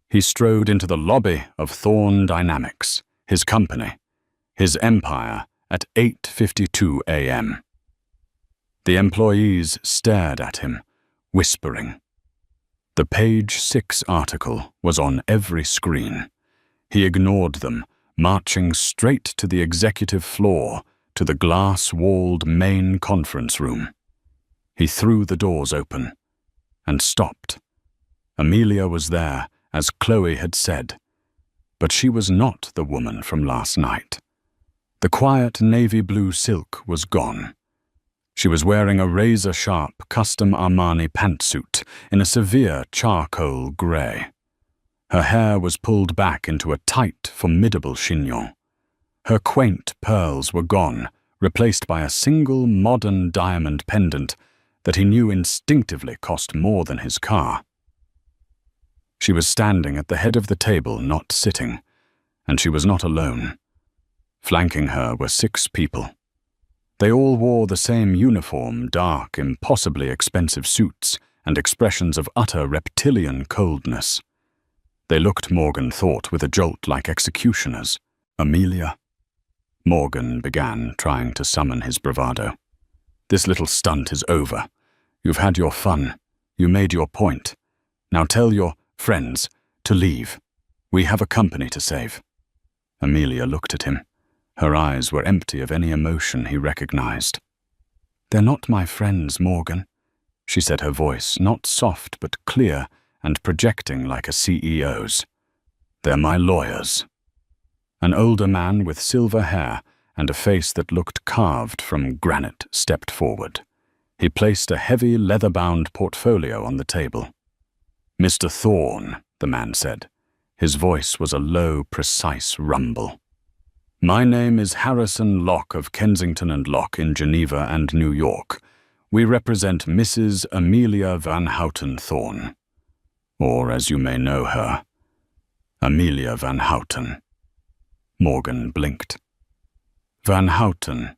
He strode into the lobby of Thorne Dynamics, his company, his empire, at 8:52 a.m. The employees stared at him, whispering. The page 6 article was on every screen. He ignored them, marching straight to the executive floor, to the glass-walled main conference room. He threw the doors open and stopped. Amelia was there, as Chloe had said, but she was not the woman from last night. The quiet navy blue silk was gone. She was wearing a razor-sharp custom Armani pantsuit in a severe charcoal grey. Her hair was pulled back into a tight, formidable chignon. Her quaint pearls were gone, replaced by a single modern diamond pendant that he knew instinctively cost more than his car. She was standing at the head of the table, not sitting, and she was not alone. Flanking her were 6 people. They all wore the same uniform, dark, impossibly expensive suits, and expressions of utter reptilian coldness. They looked, Morgan thought, with a jolt like executioners. "Amelia?" Morgan began, trying to summon his bravado. "This little stunt is over. You've had your fun. You made your point. Now tell your friends to leave. We have a company to save." Amelia looked at him. Her eyes were empty of any emotion he recognized. "They're not my friends, Morgan," she said, her voice not soft but clear and projecting like a CEO's. "They're my lawyers." An older man with silver hair and a face that looked carved from granite stepped forward. He placed a heavy leather-bound portfolio on the table. "Mr. Thorne," the man said. His voice was a low, precise rumble. "My name is Harrison Locke of Kensington & Locke in Geneva and New York. We represent Mrs. Amelia Van Houten Thorne. Or, as you may know her, Amelia Van Houten." Morgan blinked. "Van Houten.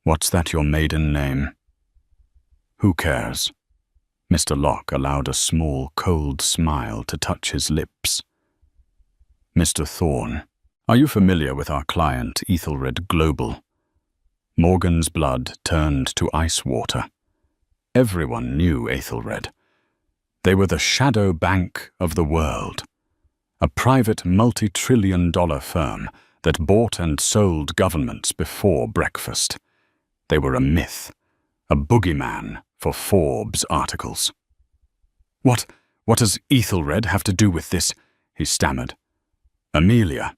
What's that your maiden name?" "Who cares?" Mr. Locke allowed a small, cold smile to touch his lips. "Mr. Thorne, are you familiar with our client, Ethelred Global?" Morgan's blood turned to ice water. Everyone knew Ethelred. They were the shadow bank of the world, a private multi-trillion-dollar firm that bought and sold governments before breakfast. They were a myth, a boogeyman for Forbes articles. What does Ethelred have to do with this?" he stammered. "Amelia,"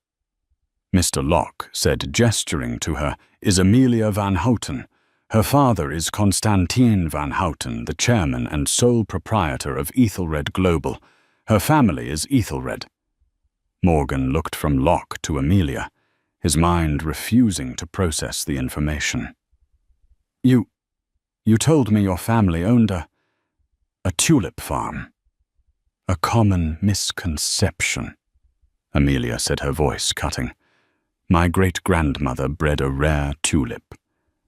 Mr. Locke said, gesturing to her, "is Amelia Van Houten. Her father is Constantine Van Houten, the chairman and sole proprietor of Ethelred Global. Her family is Ethelred." Morgan looked from Locke to Amelia, his mind refusing to process the information. You told me your family owned a tulip farm." "A common misconception," Amelia said, her voice cutting. "My great-grandmother bred a rare tulip.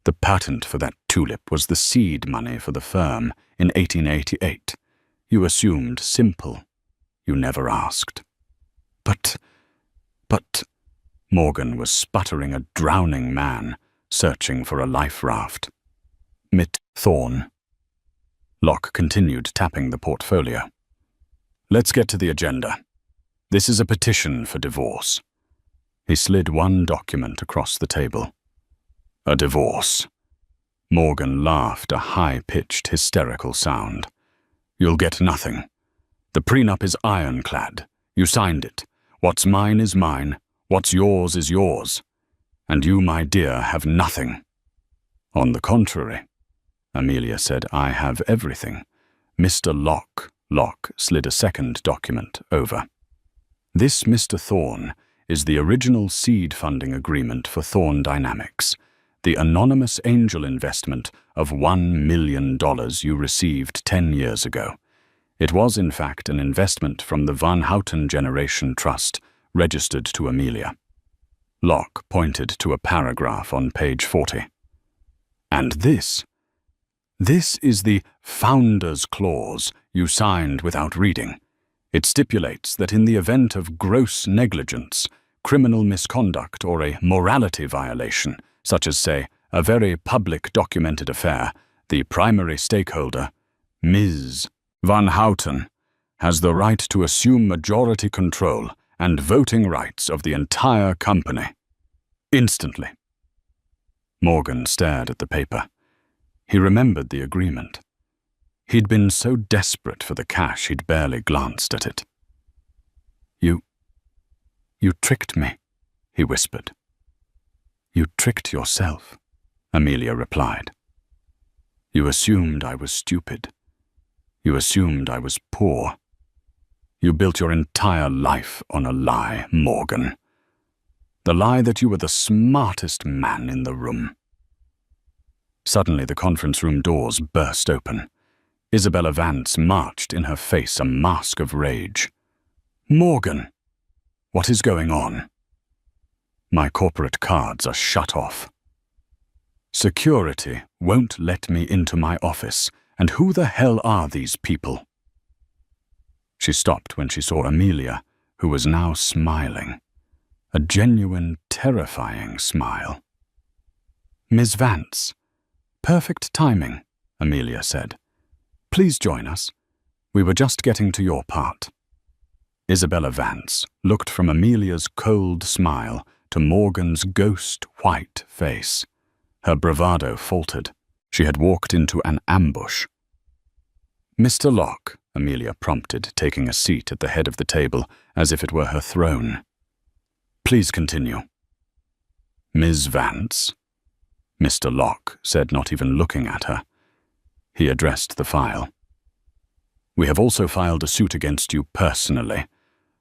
The patent for that tulip was the seed money for the firm in 1888. You assumed simple. You never asked." But, Morgan was sputtering, a drowning man, searching for a life raft. "Mitt Thorne." Locke continued, tapping the portfolio. "Let's get to the agenda. This is a petition for divorce." He slid one document across the table. "A divorce." Morgan laughed, a high-pitched, hysterical sound. "You'll get nothing. The prenup is ironclad. You signed it. What's mine is mine. What's yours is yours, and you, my dear, have nothing." "On the contrary," Amelia said, "I have everything." Mr. Locke slid a second document over. "This, Mr. Thorne, is the original seed funding agreement for Thorne Dynamics, the anonymous angel investment of $1 million you received 10 years ago. It was, in fact, an investment from the Van Houten Generation Trust, registered to Amelia." Locke pointed to a paragraph on page 40. "And this is the Founder's Clause you signed without reading. It stipulates that in the event of gross negligence, criminal misconduct, or a morality violation, such as, say, a very public documented affair, the primary stakeholder, Ms. Van Houten, has the right to assume majority control and voting rights of the entire company. Instantly." Morgan stared at the paper. He remembered the agreement. He'd been so desperate for the cash he'd barely glanced at it. You tricked me," he whispered. "You tricked yourself," Amelia replied. "You assumed I was stupid. You assumed I was poor. You built your entire life on a lie, Morgan. The lie that you were the smartest man in the room." Suddenly the conference room doors burst open. Isabella Vance marched, in her face a mask of rage. "Morgan, what is going on?" "My corporate cards are shut off. Security won't let me into my office, and who the hell are these people?" She stopped when she saw Amelia, who was now smiling. A genuine, terrifying smile. "Miss Vance, perfect timing," Amelia said. "Please join us. We were just getting to your part." Isabella Vance looked from Amelia's cold smile to Morgan's ghost-white face. Her bravado faltered. She had walked into an ambush. "Mr. Locke," Amelia prompted, taking a seat at the head of the table as if it were her throne. "Please continue." "Ms. Vance," Mr. Locke said, not even looking at her. He addressed the file. "We have also filed a suit against you personally,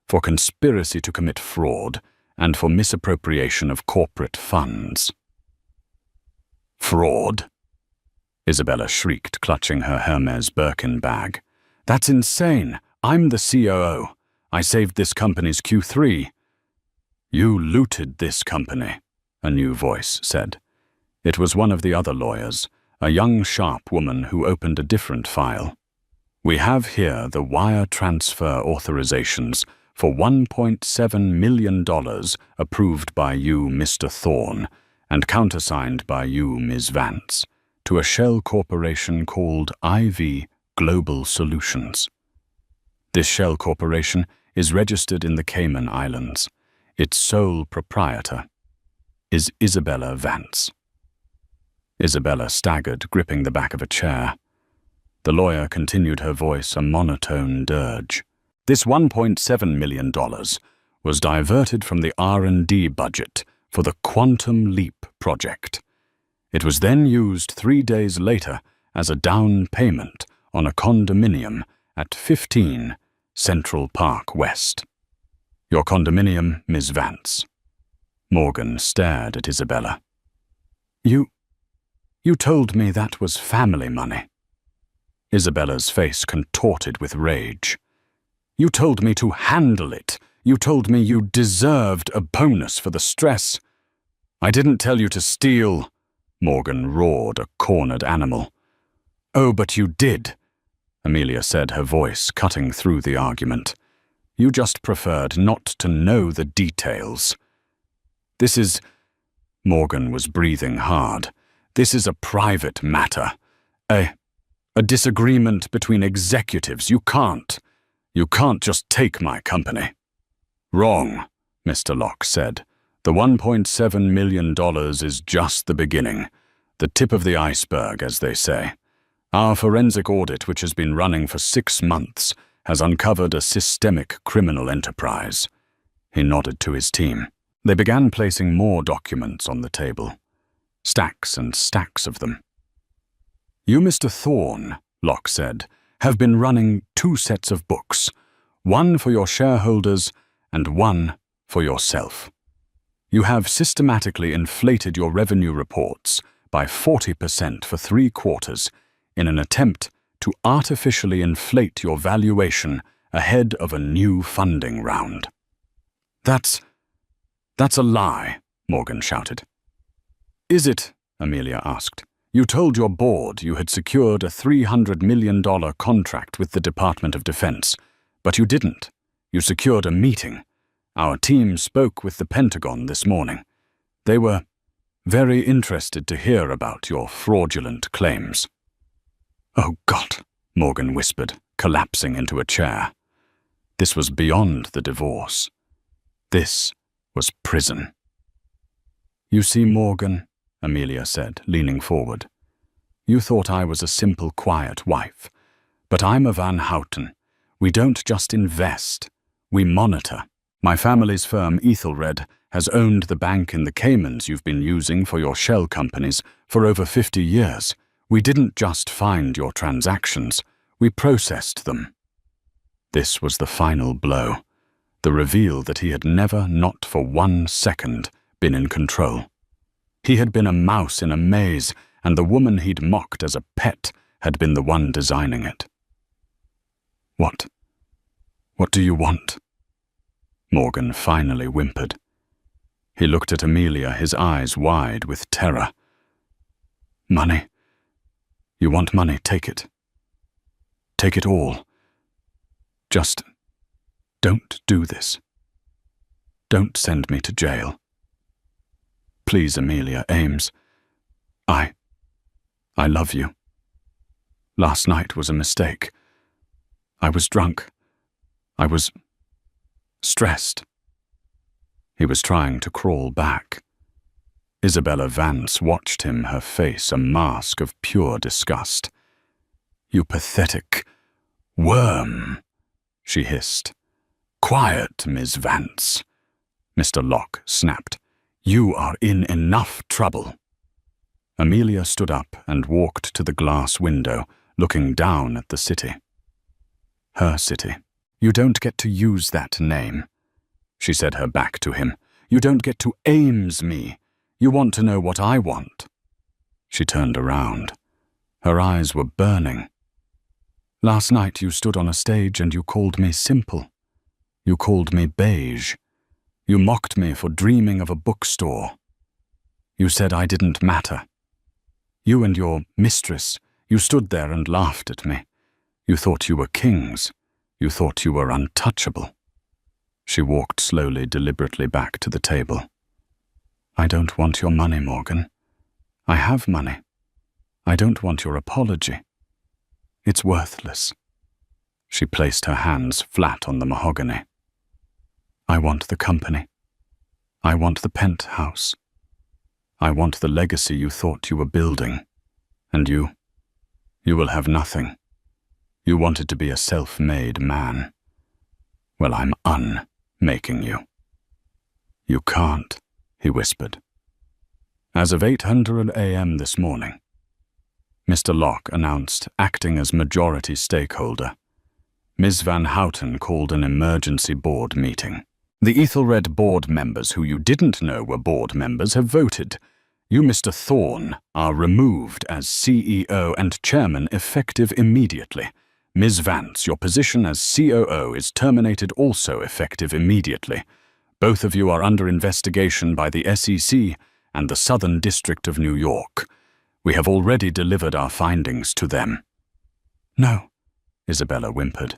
for conspiracy to commit fraud and for misappropriation of corporate funds." "Fraud?" Isabella shrieked, clutching her Hermes Birkin bag. "That's insane. I'm the COO. I saved this company's Q3. "You looted this company," a new voice said. It was one of the other lawyers, a young, sharp woman who opened a different file. "We have here the wire transfer authorizations for $1.7 million approved by you, Mr. Thorne, and countersigned by you, Ms. Vance, to a shell corporation called IV Global Solutions. This shell corporation is registered in the Cayman Islands. Its sole proprietor is Isabella Vance." Isabella staggered, gripping the back of a chair. The lawyer continued, her voice a monotone dirge. "This $1.7 million was diverted from the R&D budget for the Quantum Leap project. It was then used 3 days later as a down payment on a condominium at 15 Central Park West. Your condominium, Ms. Vance." Morgan stared at Isabella. You told me that was family money." Isabella's face contorted with rage. "You told me to handle it. You told me you deserved a bonus for the stress." "I didn't tell you to steal," Morgan roared, a cornered animal. "Oh, but you did," Amelia said, her voice cutting through the argument. "You just preferred not to know the details." "This is—" Morgan was breathing hard. "This is a private matter. A disagreement between executives. You can't just take my company." "Wrong," Mr. Locke said. "The $1.7 million is just the beginning. The tip of the iceberg, as they say. Our forensic audit, which has been running for 6 months, has uncovered a systemic criminal enterprise." He nodded to his team. They began placing more documents on the table, stacks and stacks of them. "You, Mr. Thorne," Locke said, "have been running 2 sets of books, one for your shareholders and one for yourself. You have systematically inflated your revenue reports by 40% for 3 quarters in an attempt to artificially inflate your valuation ahead of a new funding round." That's a lie," Morgan shouted. "Is it?" Amelia asked. "You told your board you had secured a $300 million contract with the Department of Defense, but you didn't. You secured a meeting. Our team spoke with the Pentagon this morning. They were very interested to hear about your fraudulent claims." "Oh, God," Morgan whispered, collapsing into a chair. This was beyond the divorce. This was prison. "You see, Morgan," Amelia said, leaning forward, "you thought I was a simple, quiet wife. But I'm a Van Houten. We don't just invest. We monitor. My family's firm, Ethelred, has owned the bank in the Caymans you've been using for your shell companies for over 50 years. We didn't just find your transactions. We processed them." This was the final blow. The reveal that he had never, not for 1 second, been in control. He had been a mouse in a maze, and the woman he'd mocked as a pet had been the one designing it. What do you want?" Morgan finally whimpered. He looked at Amelia, his eyes wide with terror. "Money. You want money, take it. Take it all. Just don't do this. Don't send me to jail. Please, Amelia Ames. I love you. Last night was a mistake. I was drunk. I was stressed." He was trying to crawl back. Isabella Vance watched him, her face a mask of pure disgust. "You pathetic worm," she hissed. "Quiet, Miss Vance," Mr. Locke snapped. "You are in enough trouble." Amelia stood up and walked to the glass window, looking down at the city. Her city. "You don't get to use that name," she said, her back to him. "You don't get to Ames me. You want to know what I want." She turned around. Her eyes were burning. "Last night you stood on a stage and you called me simple. You called me beige. You mocked me for dreaming of a bookstore. You said I didn't matter. You and your mistress, you stood there and laughed at me. You thought you were kings. You thought you were untouchable." She walked slowly, deliberately back to the table. "I don't want your money, Morgan. I have money. I don't want your apology. It's worthless." She placed her hands flat on the mahogany. "I want the company. I want the penthouse. I want the legacy you thought you were building. And you will have nothing. You wanted to be a self-made man. Well, I'm unmaking you." "You can't," he whispered. As of 8:00 a.m. this morning, Mr. Locke announced, acting as majority stakeholder, Ms. Van Houten called an emergency board meeting. "The Ethelred board members who you didn't know were board members have voted. You, Mr. Thorne, are removed as CEO and chairman effective immediately. Ms. Vance, your position as COO is terminated also effective immediately. Both of you are under investigation by the SEC and the Southern District of New York. We have already delivered our findings to them." "No," Isabella whimpered.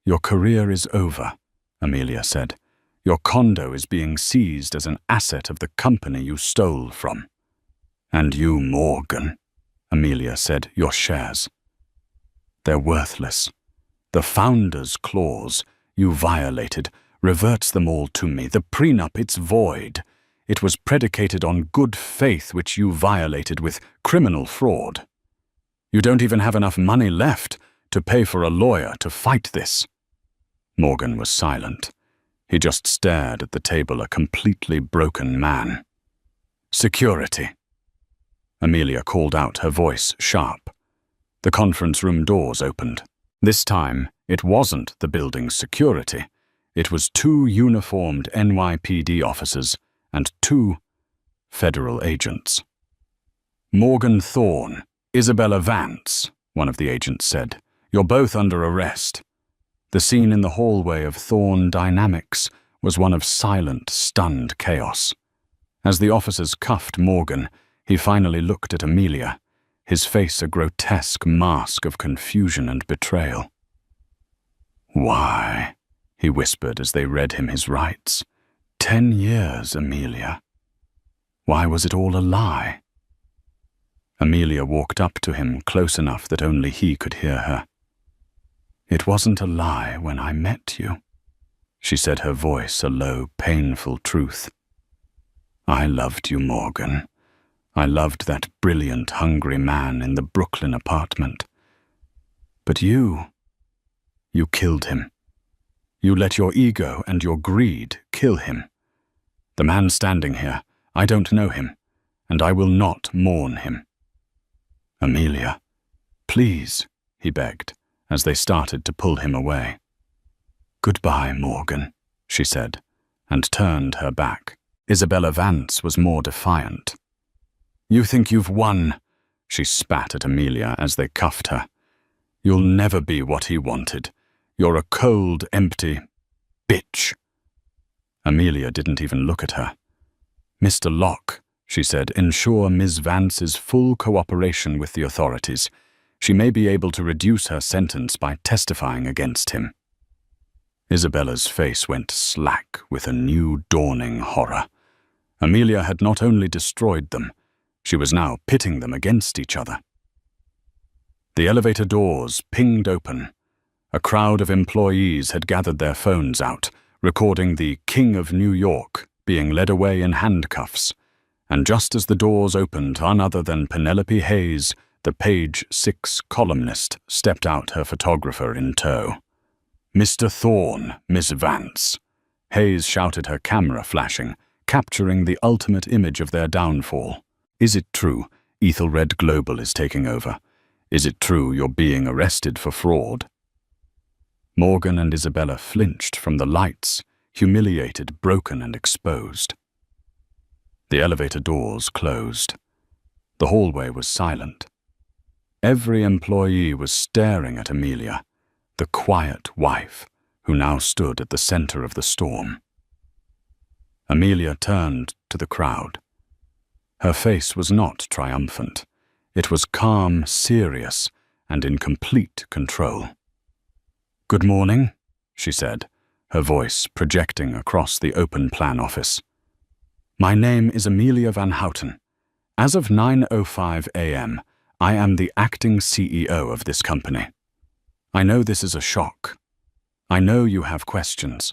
Your career is over," Amelia said. "Your condo is being seized as an asset of the company you stole from." "And you, Morgan," Amelia said, "your shares. They're worthless. The founder's clause you violated reverts them all to me. The prenup, it's void. It was predicated on good faith, which you violated with criminal fraud. You don't even have enough money left to pay for a lawyer to fight this." Morgan was silent. He just stared at the table, a completely broken man. "Security," Amelia called out, her voice sharp. The conference room doors opened. This time, it wasn't the building's security. It was 2 uniformed NYPD officers and 2 federal agents. "Morgan Thorne, Isabella Vance," one of the agents said. "You're both under arrest." The scene in the hallway of Thorne Dynamics was one of silent, stunned chaos. As the officers cuffed Morgan, he finally looked at Amelia, his face a grotesque mask of confusion and betrayal. "Why?" he whispered as they read him his rights. 10 years, Amelia. Why was it all a lie?" Amelia walked up to him close enough that only he could hear her. "It wasn't a lie when I met you," she said, her voice a low, painful truth. "I loved you, Morgan. I loved that brilliant, hungry man in the Brooklyn apartment. But you killed him. You let your ego and your greed kill him. The man standing here, I don't know him, and I will not mourn him." "Amelia, please," he begged, as they started to pull him away. "Goodbye, Morgan," she said, and turned her back. Isabella Vance was more defiant. "You think you've won," she spat at Amelia as they cuffed her. "You'll never be what he wanted. You're a cold, empty bitch." Amelia didn't even look at her. "Mr. Locke," she said, "ensure Ms. Vance's full cooperation with the authorities. She may be able to reduce her sentence by testifying against him." Isabella's face went slack with a new dawning horror. Amelia had not only destroyed them, she was now pitting them against each other. The elevator doors pinged open. A crowd of employees had gathered their phones out, recording the King of New York being led away in handcuffs. And just as the doors opened, none other than Penelope Hayes, the Page 6 columnist, stepped out, her photographer in tow. "Mr. Thorne, Miss Vance," Hayes shouted, her camera flashing, capturing the ultimate image of their downfall. "Is it true Ethelred Global is taking over? Is it true you're being arrested for fraud?" Morgan and Isabella flinched from the lights, humiliated, broken, and exposed. The elevator doors closed. The hallway was silent. Every employee was staring at Amelia, the quiet wife who now stood at the center of the storm. Amelia turned to the crowd. Her face was not triumphant. It was calm, serious, and in complete control. "Good morning," she said, her voice projecting across the open-plan office. "My name is Amelia Van Houten. As of 9:05 a.m., I am the acting CEO of this company. I know this is a shock. I know you have questions.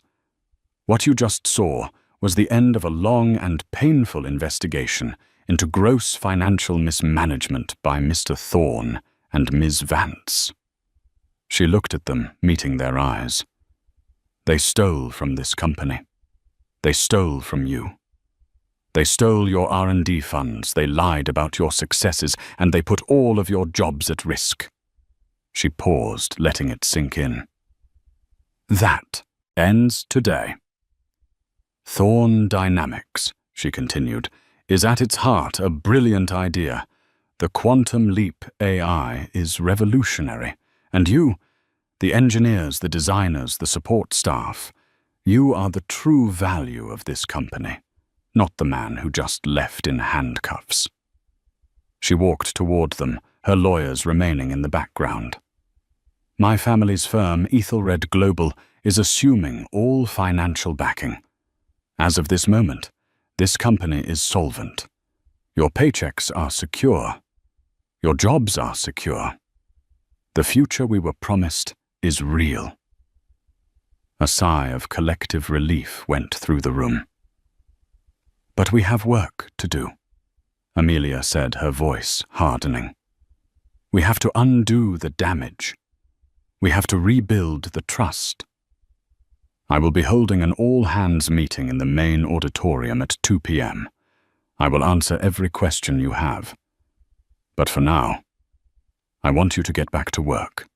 What you just saw was the end of a long and painful investigation into gross financial mismanagement by Mr. Thorne and Ms. Vance." She looked at them, meeting their eyes. "They stole from this company. They stole from you. They stole your R&D funds, they lied about your successes, and they put all of your jobs at risk." She paused, letting it sink in. "That ends today. Thorne Dynamics," she continued, "is at its heart a brilliant idea. The quantum leap AI is revolutionary. And you, the engineers, the designers, the support staff, you are the true value of this company, not the man who just left in handcuffs." She walked toward them, her lawyers remaining in the background. "My family's firm, Ethelred Global, is assuming all financial backing. As of this moment, this company is solvent. Your paychecks are secure. Your jobs are secure. The future we were promised is real." A sigh of collective relief went through the room. "But we have work to do," Amelia said, her voice hardening. "We have to undo the damage. We have to rebuild the trust." I will be holding an all-hands meeting in the main auditorium at 2 p.m. I will answer every question you have. But for now, I want you to get back to work.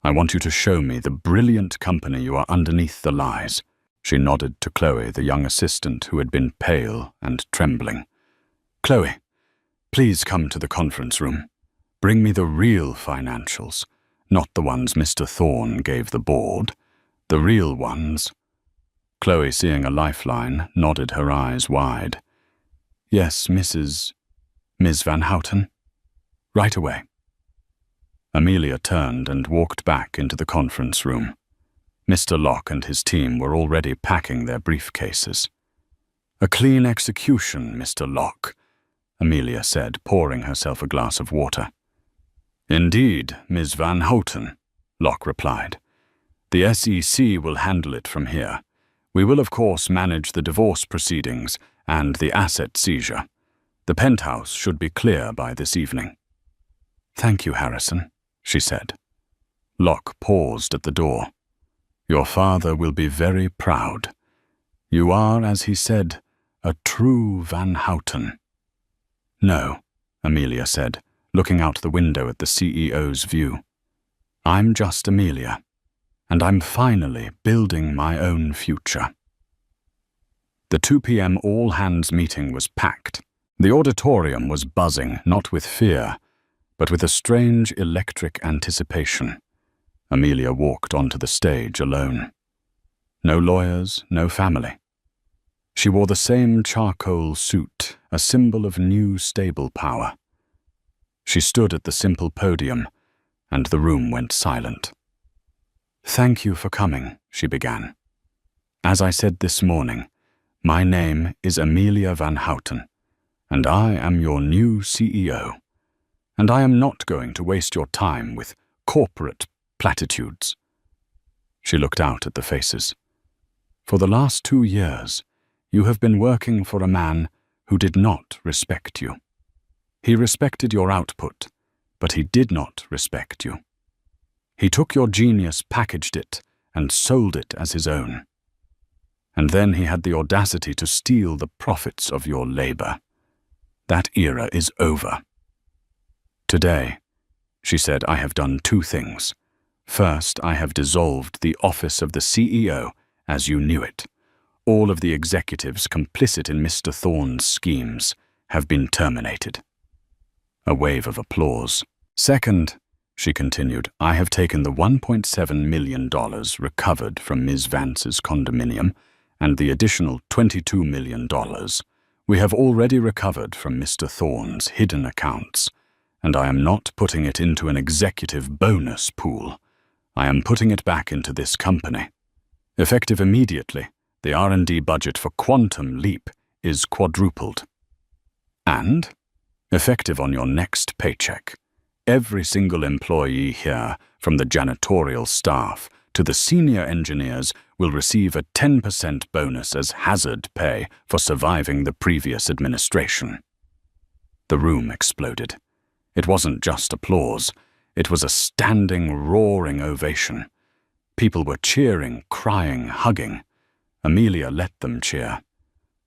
I want you to show me the brilliant company you are underneath the lies." She nodded to Chloe, the young assistant who had been pale and trembling. "Chloe, please come to the conference room. Bring me the real financials, not the ones Mr. Thorne gave the board. The real ones." Chloe, seeing a lifeline, nodded, her eyes wide. "Yes, Miss Van Houten. Right away." Amelia turned and walked back into the conference room. Mr. Locke and his team were already packing their briefcases. "A clean execution, Mr. Locke," Amelia said, pouring herself a glass of water. "Indeed, Ms. Van Houten," Locke replied. "The SEC will handle it from here. We will, of course, manage the divorce proceedings and the asset seizure. The penthouse should be clear by this evening." "Thank you, Harrison," she said. Locke paused at the door. "Your father will be very proud. You are, as he said, a true Van Houten." "No," Amelia said, looking out the window at the CEO's view. "I'm just Amelia, and I'm finally building my own future." The 2 p.m. all-hands meeting was packed. The auditorium was buzzing, not with fear, but with a strange electric anticipation. Amelia walked onto the stage alone. No lawyers, no family. She wore the same charcoal suit, a symbol of new stable power. She stood at the simple podium, and the room went silent. "Thank you for coming," she began. "As I said this morning, my name is Amelia Van Houten, and I am your new CEO. And I am not going to waste your time with corporate platitudes." She looked out at the faces. "For the last 2 years, you have been working for a man who did not respect you. He respected your output, but he did not respect you. He took your genius, packaged it, and sold it as his own. And then he had the audacity to steal the profits of your labor. That era is over. Today," she said, "I have done 2 things. First, I have dissolved the office of the CEO as you knew it. All of the executives complicit in Mr. Thorne's schemes have been terminated." A wave of applause. "Second," she continued, "I have taken the $1.7 million recovered from Ms. Vance's condominium and the additional $22 million we have already recovered from Mr. Thorne's hidden accounts, and I am not putting it into an executive bonus pool. I am putting it back into this company. Effective immediately, the R&D budget for Quantum Leap is quadrupled. And, effective on your next paycheck, every single employee here, from the janitorial staff to the senior engineers, will receive a 10% bonus as hazard pay for surviving the previous administration." The room exploded. It wasn't just applause. It was a standing, roaring ovation. People were cheering, crying, hugging. Amelia let them cheer.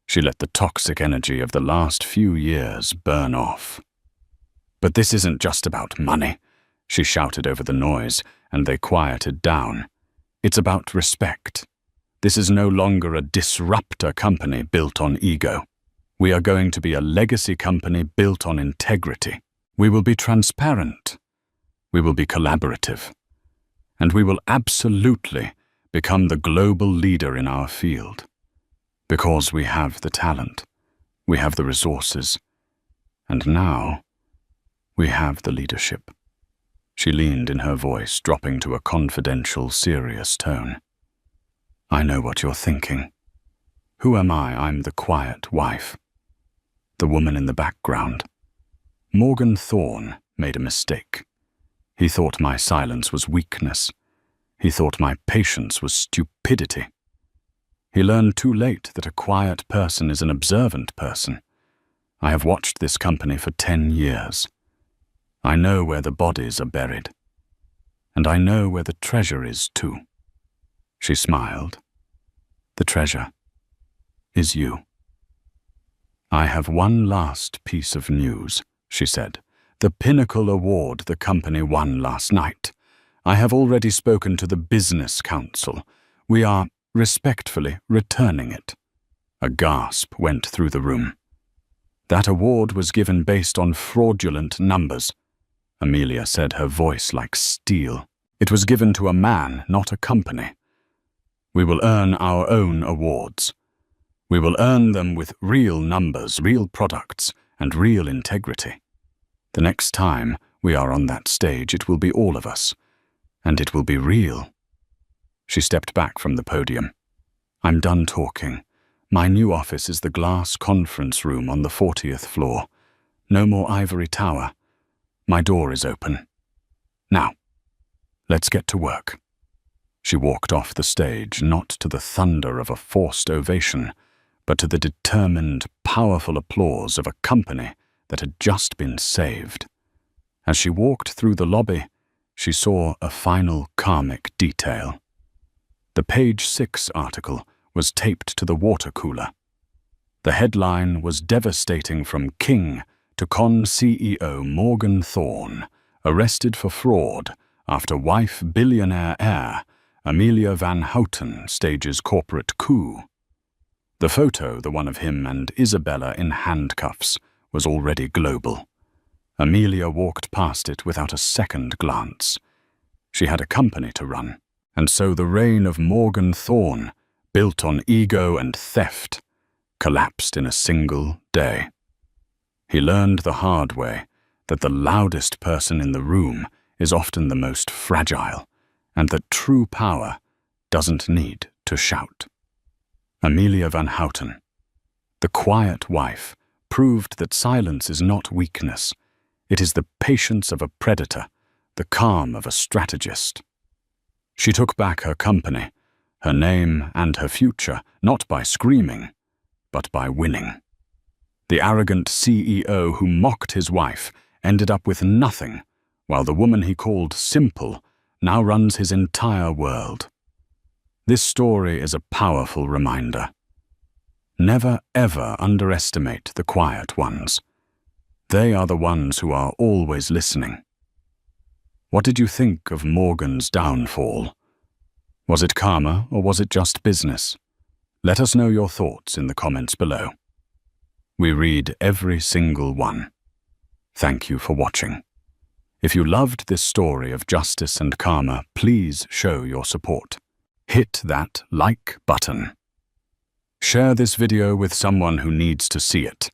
She let the toxic energy of the last few years burn off. "But this isn't just about money," she shouted over the noise, and they quieted down. "It's about respect. This is no longer a disruptor company built on ego. We are going to be a legacy company built on integrity. We will be transparent. We will be collaborative. And we will absolutely become the global leader in our field. Because we have the talent, we have the resources, and now we have the leadership." She leaned in her voice, dropping to a confidential, serious tone. "I know what you're thinking. Who am I? I'm the quiet wife. The woman in the background. Morgan Thorne made a mistake. He thought my silence was weakness. He thought my patience was stupidity. He learned too late that a quiet person is an observant person. I have watched this company for 10 years. I know where the bodies are buried. And I know where the treasure is too." She smiled, The treasure is you. I have one last piece of news, she said. The Pinnacle Award the company won last night. I have already spoken to the Business Council. We are respectfully returning it. A gasp went through the room. That award was given based on fraudulent numbers, Amelia said, her voice like steel. It was given to a man, not a company. We will earn our own awards. We will earn them with real numbers, real products, and real integrity. The next time we are on that stage, it will be all of us, and it will be real. She stepped back from the podium. I'm done talking. My new office is the glass conference room on the 40th floor. No more ivory tower. My door is open. Now, let's get to work. She walked off the stage, not to the thunder of a forced ovation, but to the determined, powerful applause of a company that had just been saved. As she walked through the lobby, she saw a final karmic detail. The Page 6 article was taped to the water cooler. The headline was devastating: from king to con CEO Morgan Thorne, arrested for fraud after wife billionaire heir Amelia Van Houten stages corporate coup. The photo, the one of him and Isabella in handcuffs, was already global. Amelia walked past it without a second glance. She had a company to run, and so the reign of Morgan Thorne, built on ego and theft, collapsed in a single day. He learned the hard way that the loudest person in the room is often the most fragile, and that true power doesn't need to shout. Amelia Van Houten, the quiet wife, proved that silence is not weakness. It is the patience of a predator, the calm of a strategist. She took back her company, her name and her future, not by screaming, but by winning. The arrogant CEO who mocked his wife ended up with nothing, while the woman he called simple now runs his entire world. This story is a powerful reminder. Never ever underestimate the quiet ones. They are the ones who are always listening. What did you think of Morgan's downfall? Was it karma or was it just business? Let us know your thoughts in the comments below. We read every single one. Thank you for watching. If you loved this story of justice and karma, please show your support. Hit that like button. Share this video with someone who needs to see it.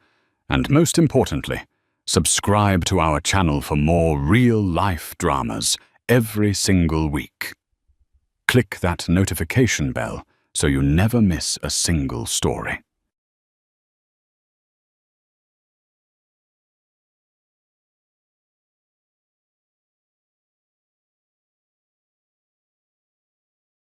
And most importantly, subscribe to our channel for more real-life dramas every single week. Click that notification bell so you never miss a single story.